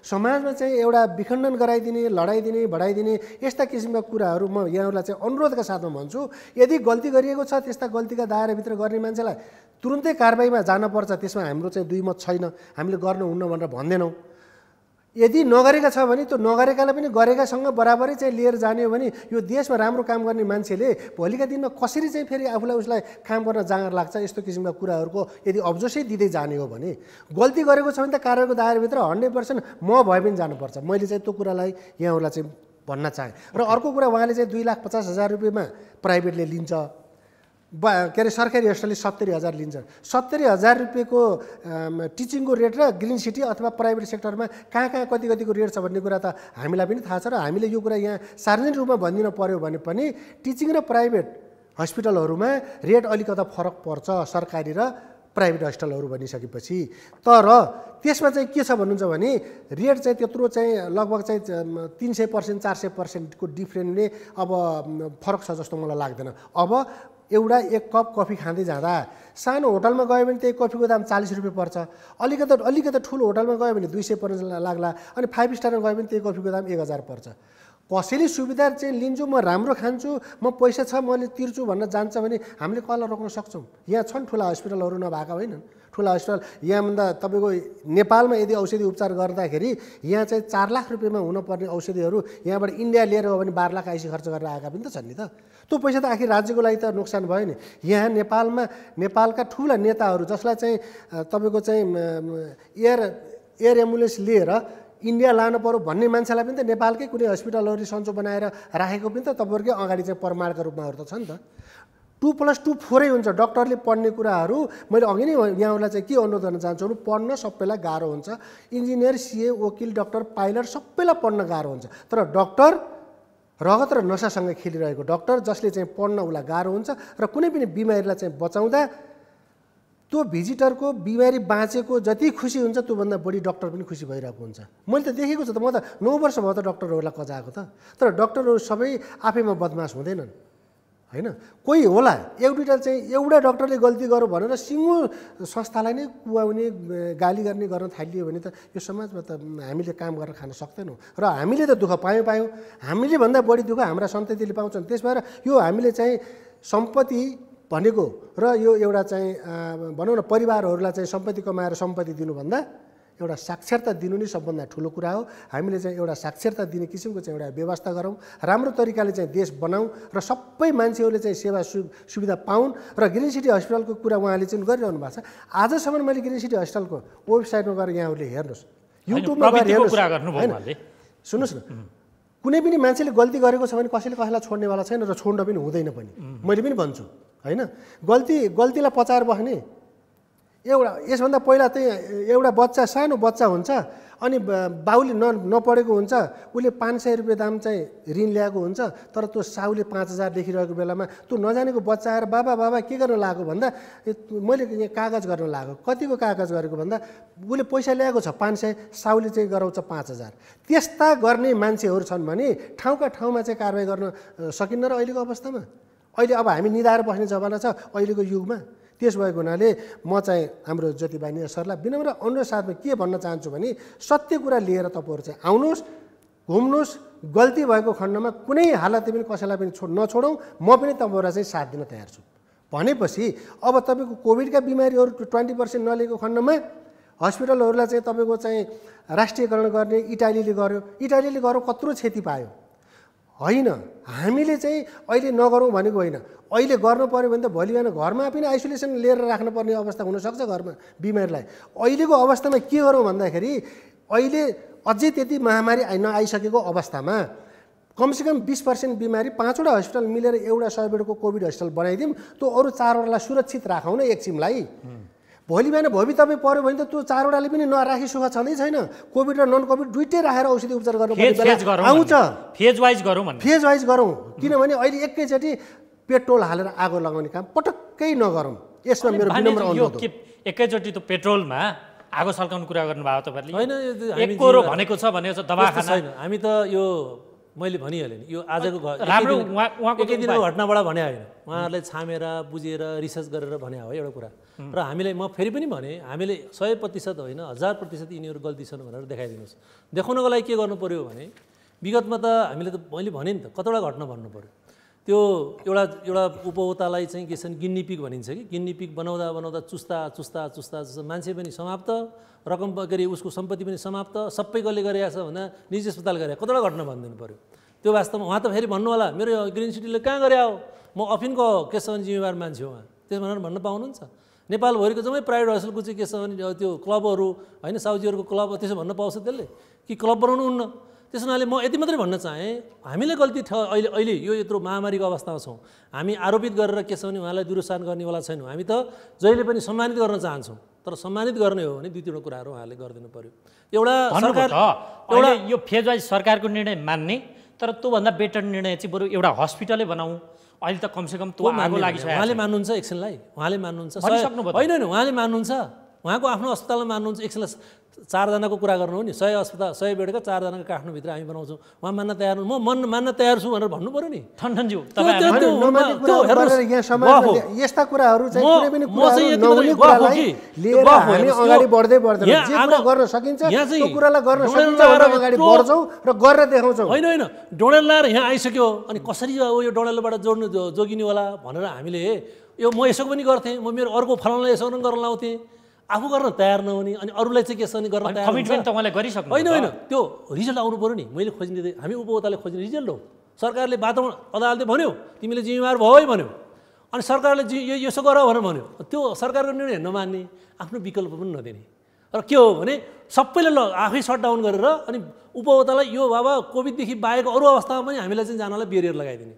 समाजमा चाहिँ एउटा विखण्डन गराइदिने, लडाइदिने, बढाइदिने यस्ता किसिमका कुराहरू म यहाँहरूलाई चाहिँ अनुरोधका साथमा भन्छु। यदि गल्ती गरिएको छ त्यस्ता गल्तीका दायराभित्र गर्ने मान्छेलाई तुरुन्तै कारबाहीमा जानुपर्छ, त्यसमा हाम्रो चाहिँ दुई मत छैन, हामीले गर्नुहुन्न भनेर भन्दैनौँ। यदि नगरेका छ भने त्यो नगरेकालाई पनि गरेकासँग बराबरै चाहिँ लिएर जाने हो भने यो देशमा राम्रो काम गर्ने मान्छेले भोलिका दिनमा कसरी चाहिँ फेरि आफूलाई उसलाई काम गर्न जाँगर लाग्छ, यस्तो किसिमका कुराहरूको यदि अब्जोसै दिँदै जाने हो भने गल्ती गरेको छ भने त कार्यको दायराभित्र 100% म भए पनि जानुपर्छ। मैले चाहिँ त्यो कुरालाई यहाँहरूलाई चाहिँ भन्न चाहेँ। र अर्को कुरा, उहाँले चाहिँ 2,50,000 रुपियाँमा प्राइभेटले लिन्छ, के अरे सरकारी हस्पिटलले 70,000 लिन्छ। 70,000 रुपियाँको टिचिङको रेट र ग्रिन सिटी अथवा प्राइभेट सेक्टरमा कहाँ कहाँ कति कतिको रेट छ भन्ने कुरा त हामीलाई पनि थाहा छ र हामीले यो कुरा यहाँ सार्वजनिक रूपमा भनिदिन पर्यो भने पनि टिचिङ र प्राइभेट हस्पिटलहरूमा रेट अलिकता फरक पर्छ सरकारी र प्राइभेट हस्पिटलहरू भनिसकेपछि। तर त्यसमा चाहिँ के छ भन्नुहुन्छ भने रेट चाहिँ त्यत्रो चाहिँ लगभग चाहिँ 300% 400% को डिफ्रेन्टले अब फरक छ जस्तो मलाई लाग्दैन। अब एउटा एक कप कफी खाँदै जाँदा सानो होटलमा गयो भने त्यही कफीको दाम 40 रुपियाँ पर्छ, अलिकति ठुलो होटलमा गयो भने 200 पर्न लाग्ला, अनि 5 स्टारमा गयो भने त्यही कफीको दाम 1000 पर्छ। कसैले सुविधा चाहिँ लिन्छु, म राम्रो खान्छु, म पैसा छ मैले तिर्छु भन्न जान्छ भने हामीले कसलाई रोक्न सक्छौँ? यहाँ छन् ठुला हस्पिटलहरू नभएका होइनन्। ठुला हस्पिटल यहाँभन्दा तपाईँको नेपालमा यदि औषधि उपचार गर्दाखेरि यहाँ चाहिँ 4 लाख रुपियाँमा हुनुपर्ने औषधिहरू यहाँबाट इन्डिया लिएर हो भने 12 लाख आइसी खर्च गरेर आएका पनि त छन् नि त। त्यो पैसा त आखिर राज्यको लागि त नोक्सान भयो नि। यहाँ नेपालका ठुला नेताहरू जसलाई चाहिँ तपाईँको चाहिँ एयर एम्बुलेन्स लिएर इन्डिया लानु पर्यो भन्ने मान्छेलाई पनि त नेपालकै कुनै हस्पिटलहरूले सन्चो बनाएर राखेको पनि त तपाईँहरूकै अगाडि चाहिँ प्रमाणका रूपमाहरू त छ नि त। 2+2 4 हुन्छ। डक्टरले पढ्ने कुराहरू मैले अघि नै यहाँहरूलाई चाहिँ के अनुरोध गर्न चाहन्छु भने पढ्न सबैलाई गाह्रो हुन्छ। इन्जिनियर, सिए, वकिल, डक्टर, पाइलट सबैलाई पढ्न गाह्रो हुन्छ। तर डक्टर रगत र नसासँग खेलिरहेको डक्टर जसले चाहिँ पढ्न उसलाई गाह्रो हुन्छ र कुनै पनि बिमारीलाई चाहिँ बचाउँदा त्यो भिजिटरको बिमारी बाँचेको जति खुसी हुन्छ त्योभन्दा बढी डक्टर पनि खुसी भइरहेको हुन्छ। मैले त देखेको छु त, म त 9 वर्ष भयो त डक्टरहरूलाई कजाएको त। तर डक्टरहरू सबै आफैमा बदमास हुँदैनन् हैन। कोही होला एक दुईटा चाहिँ एउटा डक्टरले गल्ती गर्यो भनेर सिङ्गो संस्थालाई नै कुवाउने गाली गर्ने गर्न थालियो भने त यो समाजमा त हामीले काम गरेर खान सक्दैनौँ र हामीले त दुःख पायौँ। हामीले भन्दा बढी दुःख हाम्रा सन्ततिले पाउँछन्। त्यस भएर यो हामीले चाहिँ सम्पत्ति भनेको र यो एउटा चाहिँ भनौँ न परिवारहरूलाई चाहिँ सम्पत्ति कमाएर सम्पत्ति दिनुभन्दा एउटा साक्षरता दिनु नै सबभन्दा ठुलो कुरा हो। हामीले चाहिँ एउटा साक्षरता दिने किसिमको चाहिँ एउटा व्यवस्था गरौँ, राम्रो तरिकाले चाहिँ देश बनाऊँ र सबै मान्छेहरूले चाहिँ सेवा सुविधा पाउन्। र ग्रिन सिटी हस्पिटलको कुरा उहाँले चाहिँ गरिरहनु भएको छ। आजसम्म मैले ग्रिन सिटी हस्पिटलको वेबसाइटमा गएर यहाँहरूले हेर्नुहोस्, युट्युबमा गएर हेर्नुहोस्, सुन्नुहोस् न, कुनै पनि मान्छेले गल्ती गरेको छ भने कसैलाई छोड्नेवाला छैन र छोड्न पनि हुँदैन पनि। मैले पनि भन्छु हैन, गल्तीलाई पचाएर बस्ने एउटा यसभन्दा पहिला चाहिँ एउटा बच्चा सानो बच्चा हुन्छ अनि बाउले नपढेको हुन्छ, उसले 500 रुपियाँ दाम चाहिँ ऋण ल्याएको हुन्छ, तर त्यो साउले 5000 लेखिरहेको बेलामा त्यो नजानेको बच्चा आएर बाबा के गर्न लागेको भन्दा मैले यहाँ कागज गर्न लागेको। कतिको कागज गरेको भन्दा उसले पैसा ल्याएको छ 500, साउले चाहिँ गराउँछ 5000। त्यस्ता गर्ने मान्छेहरू छन् भने ठाउँका ठाउँमा चाहिँ कारबाही गर्न सकिन्न र अहिलेको अवस्थामा। अहिले अब हामी निधाएर बस्ने जमाना छ अहिलेको युगमा। त्यस भएको हुनाले म चाहिँ हाम्रो ज्योतिबानी सरलाई विनम्र अनुरोध साथमा के भन्न चाहन्छु भने सत्य कुरा लिएर तपाईँहरू चाहिँ आउनुहोस्, घुम्नुहोस्। गल्ती भएको खण्डमा कुनै हालतले पनि कसैलाई पनि नछोडौँ। म पनि तपाईँहरूलाई चाहिँ साथ दिन तयार छु भनेपछि अब तपाईँको कोभिडका बिमारीहरू 20% नलिएको खण्डमा हस्पिटलहरूलाई चाहिँ तपाईँको चाहिँ राष्ट्रियकरण गर्ने इटालीले गर्यो, कत्रो क्षति पायो होइन। हामीले चाहिँ अहिले नगरौँ भनेको होइन, अहिले गर्नु पऱ्यो भने त भोलि बिहान घरमा पनि आइसोलेसन लिएर राख्नुपर्ने अवस्था हुनसक्छ घरमा बिमारीलाई। अहिलेको अवस्थामा के गरौँ भन्दाखेरि अहिले अझै त्यति महामारी नआइसकेको अवस्थामा कमसेकम 20% बिमारी 5वटा हस्पिटल मिलेर एउटा 100 बेडको कोभिड हस्पिटल बनाइदिउँ, त्यो अरू 4वटालाई सुरक्षित राखौँ न एकछिनलाई। भोलि बिहान भोलि तपाईँ पऱ्यो भने त त्यो 4वटाले पनि नराखी सुख छँदै छैन। कोभिड र नन कोभिड दुइटै राखेर औषधि उपचार गर्नुपर्ने आउँछ। फेज वाइज गरौँ किनभने अहिले एकैचोटि पेट्रोल हालेर आगो लगाउने काम पटक्कै नगरौँ। यसमा मेरो विनम्र अनुरोध हो। एकैचोटि त पेट्रोलमा आगो सल्काउने कुरा गर्नुभयो तपाईँहरूले? होइन, एकरो भनेको छ दवाखाना छैन। हामी त यो मैले भनिहालेँ नि, यो आजको एकै दिनको घटनाबाट भने होइन, उहाँहरूले छामेर बुझेर रिसर्च गरेर भने हो एउटा कुरा। र हामीले म फेरि पनि भने हामीले 100% होइन 1000% यिनीहरू गल्ती छन् भनेर देखाइदिनुहोस्। देखाउनको लागि के गर्नु पर्यो भने विगतमा त हामीले त मैले भने नि त कतिवटा घटना भन्नु पर्यो। त्यो एउटा उपभोक्तालाई चाहिँ के छन् गिन्नी पिग भनिन्छ कि, गिन्नी पिग बनाउँदा चुस्ता मान्छे पनि समाप्त, रकम के अरे उसको सम्पत्ति पनि समाप्त, सबै कसले गरेको छ भन्दा निजी अस्पताल गरे। कतिवटा घटना भनिदिनु पऱ्यो। त्यो वास्तवमा उहाँ त फेरि भन्नु होला मेरो ग्रिन सिटीले कहाँ गरे हो, म अफिनको के छ भने जिम्मेवार मान्छे हो उहाँ, त्यस भनेर भन्न पाउनुहुन्छ। नेपालभरिको जम्मै प्राइभेट हस्पिटलको चाहिँ के छ भने त्यो क्लबहरू होइन, साउजीहरूको क्लब त्यसो भन्न पाउँछ त्यसले कि क्लब बनाउनु हुन्न। त्यस हुनाले म यति मात्रै भन्न चाहेँ, हामीले गल्ती अहिले यो यत्रो महामारीको अवस्थामा छौँ। हामी आरोपित गरेर के छ भने उहाँलाई दुरुत्साहन गर्नेवाला छैनौँ। हामी त जहिले पनि सम्मानित गर्न चाहन्छौँ, तर सम्मानित गर्ने हो भने 2-3 कुराहरू उहाँले गरिदिनु पर्यो। एउटा सरकार एउटा यो फेज वाइज सरकारको निर्णय मान्ने, तर त्योभन्दा बेटर निर्णय चाहिँ बरु एउटा हस्पिटलै बनाऊ। अहिले त कमसेकम त्यो आगो लागिसक्यो। उहाँले मान्नुहुन्छ एकछिनलाई, उहाँले मान्नुहुन्छ भनिसक्नुभयो। होइन उहाँले मान्नुहुन्छ, उहाँको आफ्नो अस्पतालमा मान्नुहुन्छ। एकछिनलाई 4 जनाको कुरा गर्नु हो नि, 100 अस्पताल 100 बेडका 4 जनाको काठमाडौँभित्र हामी बनाउँछौँ, उहाँ मान्न तयार हुनु, म मान्न तयार छु भनेर भन्नु पर्यो नि। ठनठनज्यू यस्ता कुराहरू चाहिँ कुनै पनि कुराहरू नहुने कुरालाई लिएर हामी अगाडि बढ्दै बढ्दैन। जे कुरा गर्न सकिन्छ त्यो कुरालाई गर्न सकिन्छ भनेर अगाडि बढ्छौँ र गरेर देखाउँछौँ। होइन डोडेल लाएर यहाँ आइसक्यो अनि कसरी यो डोडेलबाट जोगिने होला भनेर हामीले यो म यसो पनि गर्थेँ, म मेरो अर्को फलानालाई यसो पनि गर्न लाउँथेँ। आफू गर्न तयार नहुने अनि अरूलाई चाहिँ के छ भने गर्न तयार कमिटमेन्ट त उहाँले गरिसक्नु। होइन त्यो रिजल्ट आउनु पऱ्यो नि। मैले खोज्ने हामी उपभोक्ताले खोज्ने रिजल्ट हो। सरकारले वातावरण अदालतले भन्यो तिमीले जिम्मेवार भयो है भन्यो, अनि सरकारले यसो गर भनेर भन्यो। त्यो सरकारको निर्णय नमान्ने, आफ्नो विकल्प पनि नदिने। र के हो भने सबैले आफै सटडाउन गरेर अनि उपभोक्तालाई यो बाबा कोभिडदेखि बाहेक अरू अवस्थामा पनि हामीलाई चाहिँ जानलाई बेरियर लगाइदिने।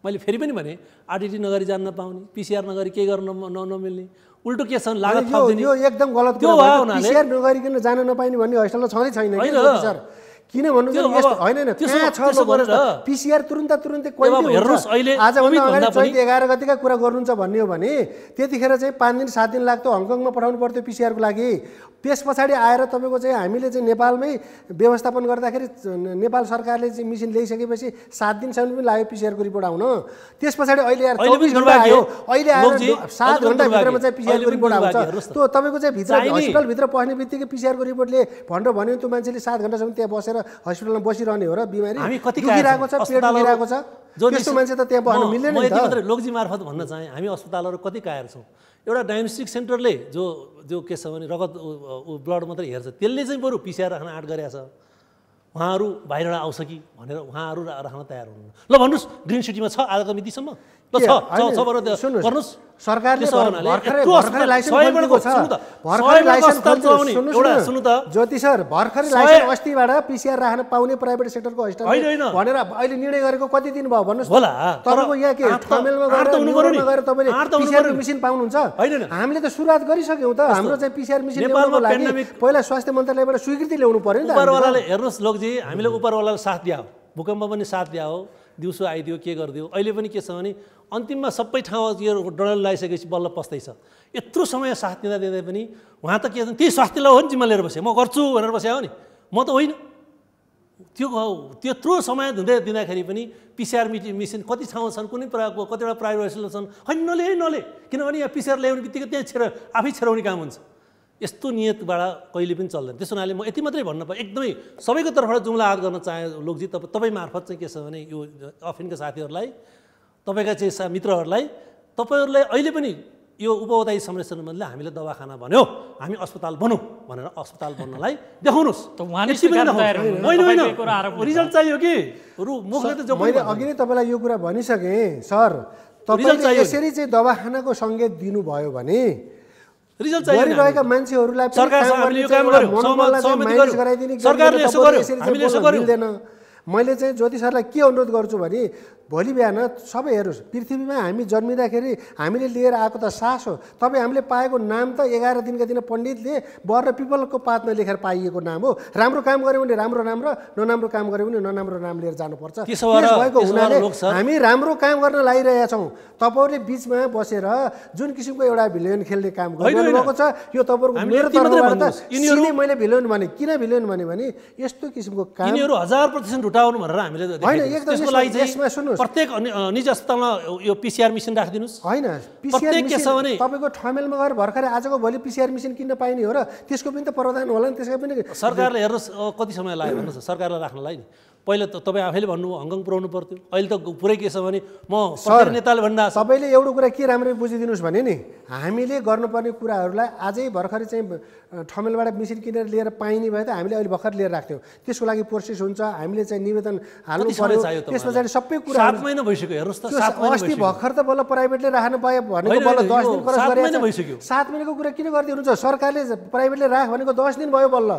मैले फेरि पनि भने आरटिटी नगरी जान नपाउने, पिसिआर नगरी केही गर्न नमिल्ने, उल्टो के छ लागत थप्दिने। यो एकदम गलत कुरा हो। पिसिआर नगरिकन जान नपाइने भन्ने हैसला छँदै छैन सर। किन भन्नु होइन कहाँ छ पिसिआर तुरुन्तै कहिले हेर्नुहोस् अहिले आजभन्दा अगाडि चैत 11 गतिका कुरा गर्नुहुन्छ भन्ने हो भने त्यतिखेर चाहिँ 5 दिन 7 दिन लाग्थ्यो हङकङमा पठाउनु पर्थ्यो पिसिआरको लागि। त्यस पछाडि आएर तपाईँको चाहिँ हामीले चाहिँ नेपालमै व्यवस्थापन गर्दाखेरि नेपाल सरकारले चाहिँ मेसिन ल्याइसकेपछि 7 दिनसम्म पनि लाग्यो पिसिआरको रिपोर्ट आउन। त्यस पछाडि अहिले आएर 24 घण्टा आयो, अहिले आएर 7 घण्टाभित्रमा चाहिँ पिसिआरको रिपोर्ट आउँछ। त्यो तपाईँको चाहिँ भित्र हस्पिटलभित्र पस्ने बित्तिकै पिसिआरको रिपोर्टले भनेर भन्यो त्यो मान्छेले 7 घण्टासम्म त्यहाँ बसेर हस्पिटलमा बसिरहने हो र बिमारी दुखिरहेको छ, पेट दुखिरहेको छ, त्यस्तो मान्छे त त्यहाँ बस्न मिल्दैन नि त। लोकजी मार्फत भन्न चाहे हामी अस्पतालहरू कति कायर छौँ। एउटा डायग्नोस्टिक सेन्टरले जो के छ भने रगत ब्लड मात्रै हेर्छ, त्यसले चाहिँ बरु पिसिआर राख्न आँट गरेको छ। उहाँहरू बाहिरबाट आउँछ कि भनेर उहाँहरू राख्न तयार हुनु। ल भन्नुहोस् ग्रिन सिटीमा छ आजको मितिसम्म ल छ भन्नुहोस्। सरकारले भर्खरै लाइसेन्स खोलेको छ। भर्खरै लाइसेन्स सुन्नु त ज्योति सर, भर्खरै लाइसेन्स अस्तिबाट पिसिआर राख्न पाउने प्राइभेट सेक्टरको हस्पिटल भनेर अहिले निर्णय गरेको कति दिन भयो भन्नुहोस्। तपाईँको यहाँ के ठमेलमा गएर तपाईँले पिसिआर मेसिन पाउनुहुन्छ? हामीले त सुरुवात गरिसक्यौँ त। हाम्रो चाहिँ पिसिआर मेसिन ल्याउनको लागि पहिला स्वास्थ्य मन्त्रालयबाट स्वीकृति ल्याउनु पर्यो नि त। उपरवालाले हेर्नुहोस् लोकजी, हामीले उपरवालाले साथ दियो, भूकम्प पनि साथ दियो, दिउँसो आइदियो, के गरिदियो। अहिले पनि के छ भने अन्तिममा सबै ठाउँ यो डडल लगाइसकेपछि बल्ल पस्दैछ। यत्रो समय साथ दिँदा पनि उहाँ त के छ त्यही स्वास्थ्यलाई हो नि जिम्मा लिएर बस्यो, म गर्छु भनेर बस्यो हो नि, म त होइन। त्यत्रो समय दिँदाखेरि पनि पिसिआर मेसिन कति ठाउँ छन्, कुनै प्रकारको कतिवटा प्राइभेट हस्पिटल छन्, होइन नले किनभने यहाँ पिसिआर ल्याउने बित्तिकै त्यहाँ आफै छेराउने काम हुन्छ। यस्तो नियतबाट कहिले पनि चल्दैन। त्यस हुनाले म यति मात्रै भन्न पाएँ, एकदमै सबैको तर्फबाट जुम्ला हात गर्न चाहे लोकजी। तपाईँ मार्फत चाहिँ के छ भने यो अफिनका साथीहरूलाई, तपाईँका चाहिँ मित्रहरूलाई, तपाईँहरूलाई अहिले पनि यो उपभोक्ता संरक्षण सम्बन्धले हामीले दवाखाना भन्यो, हामी अस्पताल बनौँ भनेर अस्पताल बन्नलाई देखाउनुहोस्। रिजल्ट चाहियो कि मुखले त मैले अघि नै तपाईँलाई यो कुरा भनिसकेँ सर। तपाईँले यसरी चाहिँ दवाखानाको सङ्केत दिनुभयो भने रिजल्ट गरिरहेका मान्छेहरूलाई मिल्दैन। मैले चाहिँ ज्योति सरलाई के अनुरोध गर्छु भने भोलि बिहान सबै हेर्नुहोस्, पृथ्वीमा हामी जन्मिँदाखेरि हामीले लिएर आएको त सास हो। तपाईँ हामीले पाएको नाम त 11 दिनका दिन पण्डितले बर र पिपलको पातमा लेखेर पाइएको नाम हो। राम्रो काम गऱ्यो भने राम्रो नाम र नराम्रो काम गऱ्यो भने नराम्रो नाम लिएर जानुपर्छ। भएको हुनाले हामी राम्रो काम गर्न लागिरहेका छौँ। तपाईँहरूले बिचमा बसेर जुन किसिमको एउटा भिलियन खेल्ने काम गरिरहेको छ, यो तपाईँहरूको मेरो तर्फबाट त सिधै मैले भिलियन भने किन भिलियन भने यस्तो किसिमको काम 1000% उठाउनु भनेर हामीले होइन एकदम यसमा सुन्नु प्रत्येक निजी अस्पतालमा यो पिसिआर मेसिन राखिदिनुहोस्। होइन पिसिआर मेसिन तपाईँको ठमेलमा गएर भर्खरै आजको भोलि पिसिआर मेसिन किन्न पाइने हो र त्यसको पनि त प्रावधान होला नि। त्यसको पनि सरकारले हेर्नुहोस् कति समय लाग्यो भन्नुहोस् सरकारलाई राख्नलाई नि। पहिला त तपाईँ आफैले भन्नुभयो हङकङ पुऱ्याउनु पर्थ्यो, अहिले त पुरै के छ भने म प्रत्येक नेताले भन्दा सबैले एउटा कुरा के राम्ररी बुझिदिनुहोस् भने नि, हामीले गर्नुपर्ने कुराहरूलाई आजै भर्खरै चाहिँ ठमेलबाट मेसिन किनेर लिएर पाइने भए त हामीले अहिले भर्खर लिएर राख्थ्यौँ। त्यसको लागि प्रोसेस हुन्छ, हामीले चाहिँ निवेदन हाल्नु पर्यो। त्यस पछाडि सबै कुरा 7 महिना भइसक्यो। हेर्नुहोस् त 7 महिना अस्ति भर्खर त बल्ल प्राइभेटले राख्न पायो भनेको बल्ल 10 दिन क्रस गरेको 7 महिना भइसक्यो। 7 महिनाको कुरा किन गरिदिनुहुन्छ? सरकारले प्राइभेटले राख भनेको 10 दिन भयो बल्ल।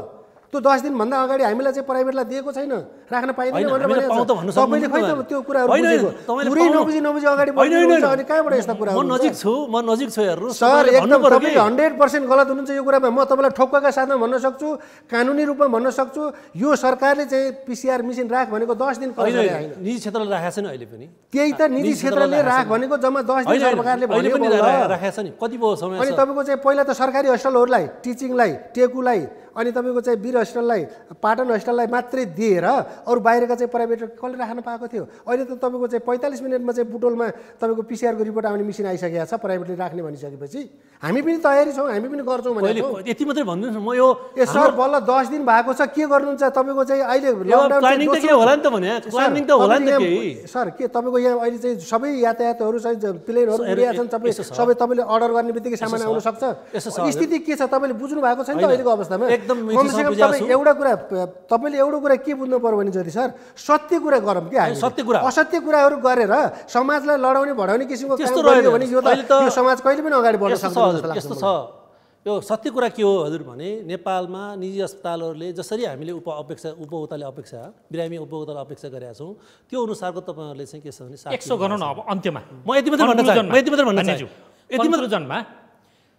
त्यो 10 दिनभन्दा अगाडि हामीलाई चाहिँ प्राइभेटलाई दिएको छैन, राख्न पाइँदैन भनेर हामीले पाउँ त भन्न सक्नुहुन्न तपाईँले खै त त्यो कुराहरू होइन, बुझेको तपाईँले पुरै पाउनु- नबुझी अगाडि बढ्नुहुन्छ अनि कहाँबाट यस्ता कुराहरू म नजिक छु हेर्नुहोस् सर तपाईँले एकदम भन्नु पर्यो तपाईँले 100% गलत हुनुहुन्छ यो कुरामा। म तपाईँलाई ठोक्काका साथमा भन्न सक्छु, कानुनी रूपमा भन्न सक्छु, यो सरकारले चाहिँ PCR मेसिन राख भनेको 10 दिन होइन, कसरी होइन। निजी क्षेत्रले राखेको छ नि अहिले पनि त्यही त निजी क्षेत्रले राख भनेको जम्मा 10 दिन सरकारले अहिले भनेको पनि बल्ल। राखेको छ नि कति भयो समय अनि तपाईँको चाहिँ पहिला त सरकारी हस्पिटलहरूलाई टिचिङलाई टेकुलाई अनि तपाईँको चाहिँ वीर हस्पिटललाई पाटन हस्पिटललाई मात्रै दिएर अरू बाहिरका चाहिँ प्राइभेट कसले राख्न पाएको थियो। अहिले त तपाईँको चाहिँ 45 मिनटमा चाहिँ बुटोलमा तपाईँको PCR को रिपोर्ट आउने मेसिन आइसकेको छ प्राइभेटले राख्ने भनिसकेपछि हामी पनि तयारी छौँ, हामी पनि गर्छौँ अहिले भनेको। यति मात्रै भनिदिनुहोस् न म यो सर बल्ल 10 दिन भएको छ के गर्नुहुन्छ तपाईँको चाहिँ अहिले लकडाउन प्लानिङ त के होला नि त भने प्लानिङ त होला नि त केही सर के तपाईँको यहाँ अहिले चाहिँ सबै यातायातहरू चाहिँ प्लेनहरू उडिया छन् सबै तपाईँले अर्डर गर्ने बित्तिकै सामान आउन सक्छ। स्थिति के छ तपाईँले बुझ्नु भएको छैन त अहिलेको अवस्थामा। एकदम तपाईँ एउटा कुरा के बुझ्नु पर्यो भने जति सर सत्य कुरा गरौँ कि हामी सत्य कुरा असत्य कुराहरू गरेर समाजलाई लडाउने भडाउने किसिमको त्यस्तो काम गरियो रहेन। भने यो समाज कहिले पनि अगाडि बढ्न सक्दैन। यस्तो छ यो सत्य कुरा के हो हजुर भने नेपालमा निजी अस्पतालहरूले जसरी हामीले उपभोक्ताले अपेक्षा बिरामी उपभोक्ताले अपेक्षा गरेका छौँ त्यो अनुसारको तपाईँहरूले चाहिँ के छ भने 100 गरौँ न अब अन्त्यमा। म यति मात्रै भन्न चाहन्छु यति मात्र जन्मा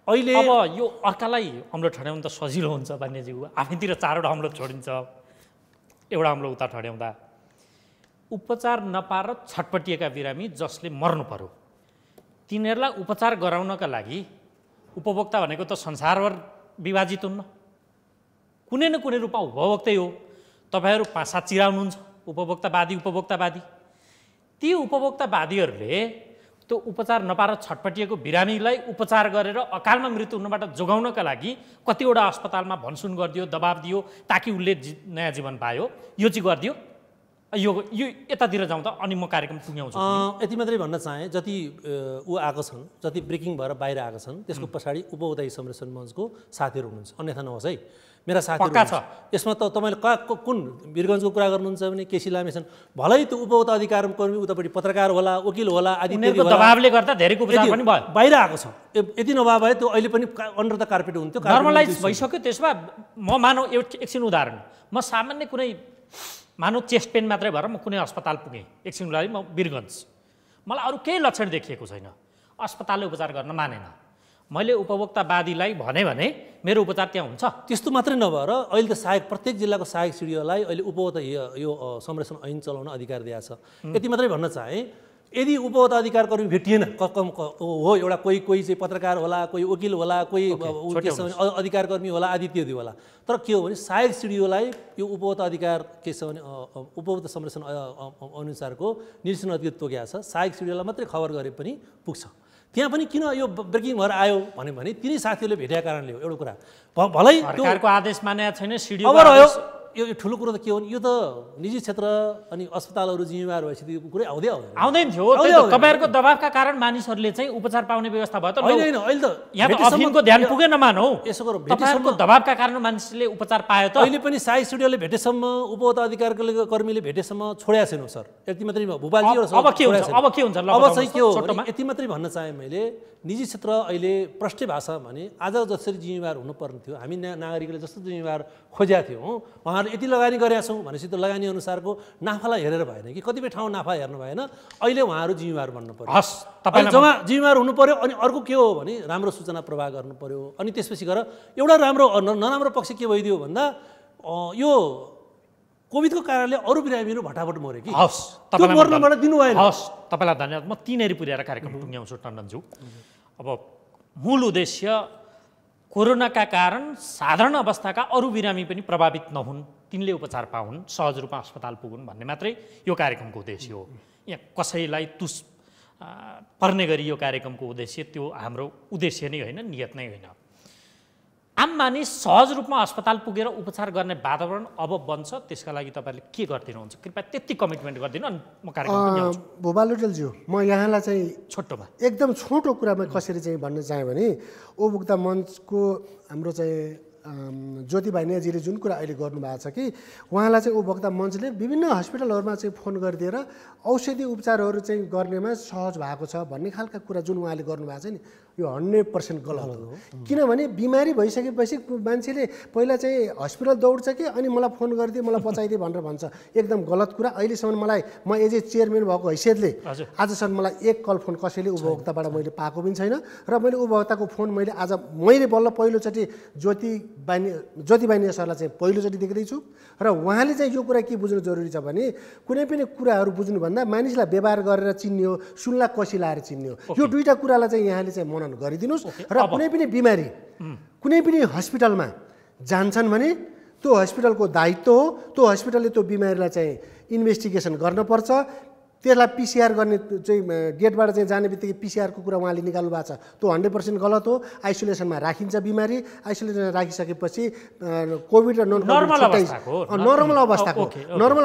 अहिले अब यो अर्कालाई अम्लो ठड्याउनु त सजिलो हुन्छ बान्यज्यू, आफैतिर 4वटा अम्लो छोडिन्छ, एउटा अम्लो उता ठड्याउँदा। उपचार नपाएर छटपटिएका बिरामी जसले मर्नु पर्यो तिनीहरूलाई उपचार गराउनका लागि उपभोक्ता भनेको त संसारभर विभाजित हुन्न, कुनै न कुनै रूपमा उपभोक्तै हो। तपाईँहरू 5-7 चिराउनुहुन्छ उपभोक्तावादी। ती उपभोक्तावादीहरूले त्यो उपचार नपाएर छटपटिएको बिरामीलाई उपचार गरेर अकालमा मृत्यु हुनबाट जोगाउनका लागि कतिवटा अस्पतालमा भनसुन गरिदियो, दबाब दियो ताकि उसले नयाँ जीवन पायो। यो चाहिँ गरिदियो। यो यतातिर जाउँ त अनि म कार्यक्रम पुग्याउँछु। यति मात्रै भन्न चाहेँ जति ऊ आएको छन्, जति ब्रेकिङ भएर बाहिर आएको छन् त्यसको पछाडि उपभोक्ता संरक्षण मञ्चको साथीहरू हुनुहुन्छ, अन्यथा नहोस् है मेरा साथीहरू पक्का छ। यसमा त तपाईँले कुन वीरगञ्जको कुरा गर्नुहुन्छ भने केसी लामेछन्, भलै त्यो उपभोक्ता अधिकार कर्मी उतापट्टि पत्रकार होला, वकिल होला आदि दबावले गर्दा धेरैको उपचार पनि भयो, बाहिर आएको छ। यति नभए भए त्यो अहिले पनि अन्डर द कार्पेट हुन्थ्यो, नर्मलाइज भइसक्यो। त्यसमा म मानौ एकछिन उदाहरण, म सामान्य कुनै मानौ चेस्ट पेन मात्रै भएर म कुनै अस्पताल पुगेँ एकछिन लागि म वीरगञ्ज, मलाई अरू केही लक्षण देखिएको छैन, अस्पतालले उपचार गर्न मानेन, मैले उपभोक्तावादीलाई भने मेरो उपचार त्यहाँ हुन्छ। त्यस्तो मात्रै नभएर अहिले त प्रत्येक जिल्लाको सहायक सिडिओलाई अहिले उपभोक्ता यो संरक्षण ऐन चलाउन अधिकार दिएको छ। यति मात्रै भन्न चाहेँ यदि उपभोक्ता अधिकार कर्मी भेटिएन हो एउटा कोही चाहिँ पत्रकार होला, कोही वकिल होला, कोही अधिकार कर्मी होला आदि इत्यादि होला, तर के हो भने सहायक सिडिओलाई यो उपभोक्ता अधिकार के छ भने उपभोक्ता संरक्षण अनुसारको निर्देशन अधिकार तोकेको छ। सहायक सिडिओलाई मात्रै खबर गरे पनि पुग्छ। त्यहाँ पनि किन यो ब्रेकिङ भएर आयो भने तिनी साथीहरूले भेटेका कारणले हो। एउटा कुरा भलै सरकारको आदेश मानेको छैन, सिडिओ अब रह्यो यो ठुलो कुरो त के हो भने यो त निजी क्षेत्र अनि अस्पतालहरू जिम्मेवार भएपछि त्यो कुरै आउँदैन थियो। तपाईँहरूको दबावका कारण मानिसहरूले चाहिँ उपचार पाउने व्यवस्था भयो त होइन अहिले त यहाँ त अफिमको ध्यान पुगेन मानौ, यसो गरौँ तपाईँहरूको दबावका कारण मानिसले उपचार पायो त। अहिले पनि सहायक स्टुडियोले भेटेसम्म उपभोक्ता अधिकार कर्मीले भेटेसम्म छोडेको छैन सर। यति मात्रै भोपालजी अब के हुन्छ अब चाहिँ के हो यति मात्रै भन्न चाहेँ मैले, निजी क्षेत्र अहिले प्रष्ट भाषा भने आज जसरी जिम्मेवार हुनुपर्ने थियो, हामी नागरिकले जस्तो जिम्मेवार खोजेका थियौँ, उहाँहरूले यति लगानी गरेका छौँ भनेपछि त्यो लगानी अनुसारको नाफालाई हेरेर भएन कि कतिपय ठाउँ नाफा हेर्नु भएन। अहिले उहाँहरू जिम्मेवार बन्नु पर्यो, जम्मा जिम्मेवार हुनु पर्यो। अनि अर्को के हो भने राम्रो सूचना प्रवाह गर्नु पर्यो। अनि त्यसपछि गएर एउटा नराम्रो पक्ष के भइदियो भन्दा यो कोभिडको कारणले अरू बिरामीहरू भटाभट मऱ्यो कि मर्नबाट दिनु भएन। हस् तपाईँलाई धन्यवाद। म तीनैहरू पुर्याएर कार्यक्रम टुङ्ग्याउँछु टन्डनज्यू। अब मूल उद्देश्य कोरोनाका कारण साधारण अवस्थाका अरू बिरामी पनि प्रभावित नहुन्, तिनले उपचार पाउन्, सहज रूपमा अस्पताल पुगुन् भन्ने मात्रै यो कार्यक्रमको उद्देश्य हो। यहाँ कसैलाई तुस पर्ने गरी यो कार्यक्रमको उद्देश्य त्यो हाम्रो उद्देश्य नै होइन, नियत नै होइन। आम मानिस सहज रूपमा अस्पताल पुगेर उपचार गर्ने वातावरण अब बन्छ, त्यसका लागि तपाईँले के गरिदिनुहुन्छ? कृपया त्यति कमिटमेन्ट गरिदिनु अनि म कार्यक्रम भोपाल लुटेलज्यू, म यहाँलाई चाहिँ छोटोमा एकदम छोटो कुरामा कसरी चाहिँ भन्न चाहेँ भने उपभोक्ता मञ्चको हाम्रो चाहिँ ज्योति भाइनियाजीले जुन कुरा अहिले गर्नुभएको छ कि उहाँलाई चाहिँ उपभोक्ता मञ्चले विभिन्न हस्पिटलहरूमा चाहिँ फोन गरिदिएर औषधि उपचारहरू चाहिँ गर्नेमा सहज भएको छ भन्ने खालका कुरा जुन उहाँले गर्नुभएको छ नि, यो 100% गलत हो। किनभने बिमारी भइसकेपछि मान्छेले पहिला चाहिँ हस्पिटल दौड्छ कि अनि मलाई फोन गरिदिए मलाई बचाइदिए भनेर भन्छ, एकदम गलत कुरा। अहिलेसम्म मलाई म एज ए चेयरम्यान भएको हैसियतले आजसम्म मलाई एक कल फोन कसैले उपभोक्ताबाट मैले पाएको पनि छैन र मैले उपभोक्ताको फोन मैले बल्ल पहिलोचोटि ज्योति बानिया सरलाई चाहिँ पहिलोचोटि देख्दैछु र उहाँले चाहिँ यो कुरा के बुझ्नु जरुरी छ भने कुनै पनि कुराहरू बुझ्नुभन्दा मानिसलाई व्यवहार गरेर चिन्ने हो, सुनला कसी लाएर चिन्ने हो। यो दुईटा कुरालाई चाहिँ यहाँले चाहिँ मनन गरिदिनुहोस्। र कुनै पनि बिमारी कुनै पनि हस्पिटलमा जान्छन् भने त्यो हस्पिटलको दायित्व हो, त्यो हस्पिटलले त्यो बिमारीलाई चाहिँ इन्भेस्टिगेसन गर्नुपर्छ। त्यसलाई पिसिआर गर्ने चाहिँ गेटबाट चाहिँ जाने बित्तिकै पिसिआरको कुरा उहाँले निकाल्नु भएको छ, त्यो 100% गलत हो। आइसोलेसनमा राखिन्छ बिमारी, आइसोलेसनमा राखिसकेपछि कोभिड र नन नर्मल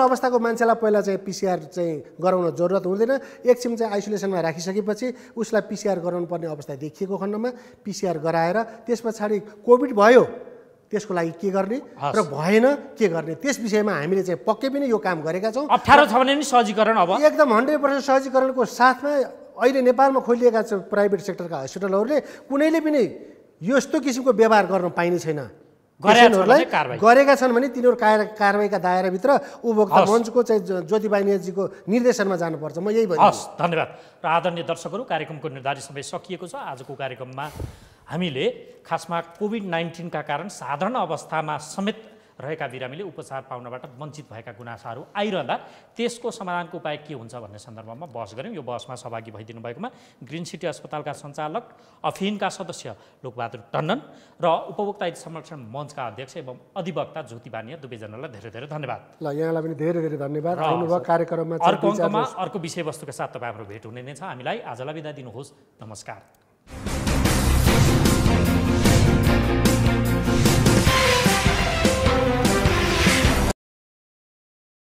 अवस्थाको मान्छेलाई पहिला चाहिँ पिसिआर चाहिँ गराउन जरुरत हुँदैन। एकछिन चाहिँ आइसोलेसनमा राखिसकेपछि उसलाई पिसिआर गराउनु पर्ने अवस्था देखिएको खण्डमा पिसिआर गराएर त्यस पछाडि कोभिड भयो त्यसको लागि के गर्ने र भएन के गर्ने, त्यस विषयमा हामीले चाहिँ पक्कै पनि यो काम गरेका छौँ। अप्ठ्यारो छ भने नि सहजीकरण अब एकदम 100% सहजीकरणको साथमा अहिले नेपालमा खोलिएका प्राइभेट सेक्टरका हस्पिटलहरूले कुनैले पनि यस्तो किसिमको व्यवहार गर्न पाइने छैन। गरेका छन् भने तिनीहरू कारबाहीका दायराभित्र उपभोक्ता मञ्चको चाहिँ ज्योति बानियाजीको निर्देशनमा जानुपर्छ। म यही भन्छु। हस्, धन्यवाद। र आदरणीय दर्शकहरू, कार्यक्रमको निर्धारित समय सकिएको छ। आजको कार्यक्रममा हामीले खासमा कोभिड-19 का कारण साधारण अवस्थामा समेत रहेका बिरामीले उपचार पाउनबाट वञ्चित भएका गुनासाहरू आइरहँदा त्यसको समाधानको उपाय के हुन्छ भन्ने सन्दर्भमा बहस गऱ्यौँ। यो बहसमा सहभागी भइदिनु भएकोमा ग्रिन सिटी अस्पतालका सञ्चालक अफिनका सदस्य लोकबहादुर टन्डन र उपभोक्ता हित संरक्षण मञ्चका अध्यक्ष एवं अधिवक्ता ज्योति बानिया दुवैजनालाई धेरै धेरै धन्यवाद। ल, यहाँलाई पनि धेरै धेरै धन्यवाद। आउनुभयो कार्यक्रममा। अर्को अङ्कमा अर्को विषयवस्तुका साथ तपाईँ हाम्रो भेट हुने नै छ। हामीलाई आजलाई बिदा दिनुहोस्। नमस्कार।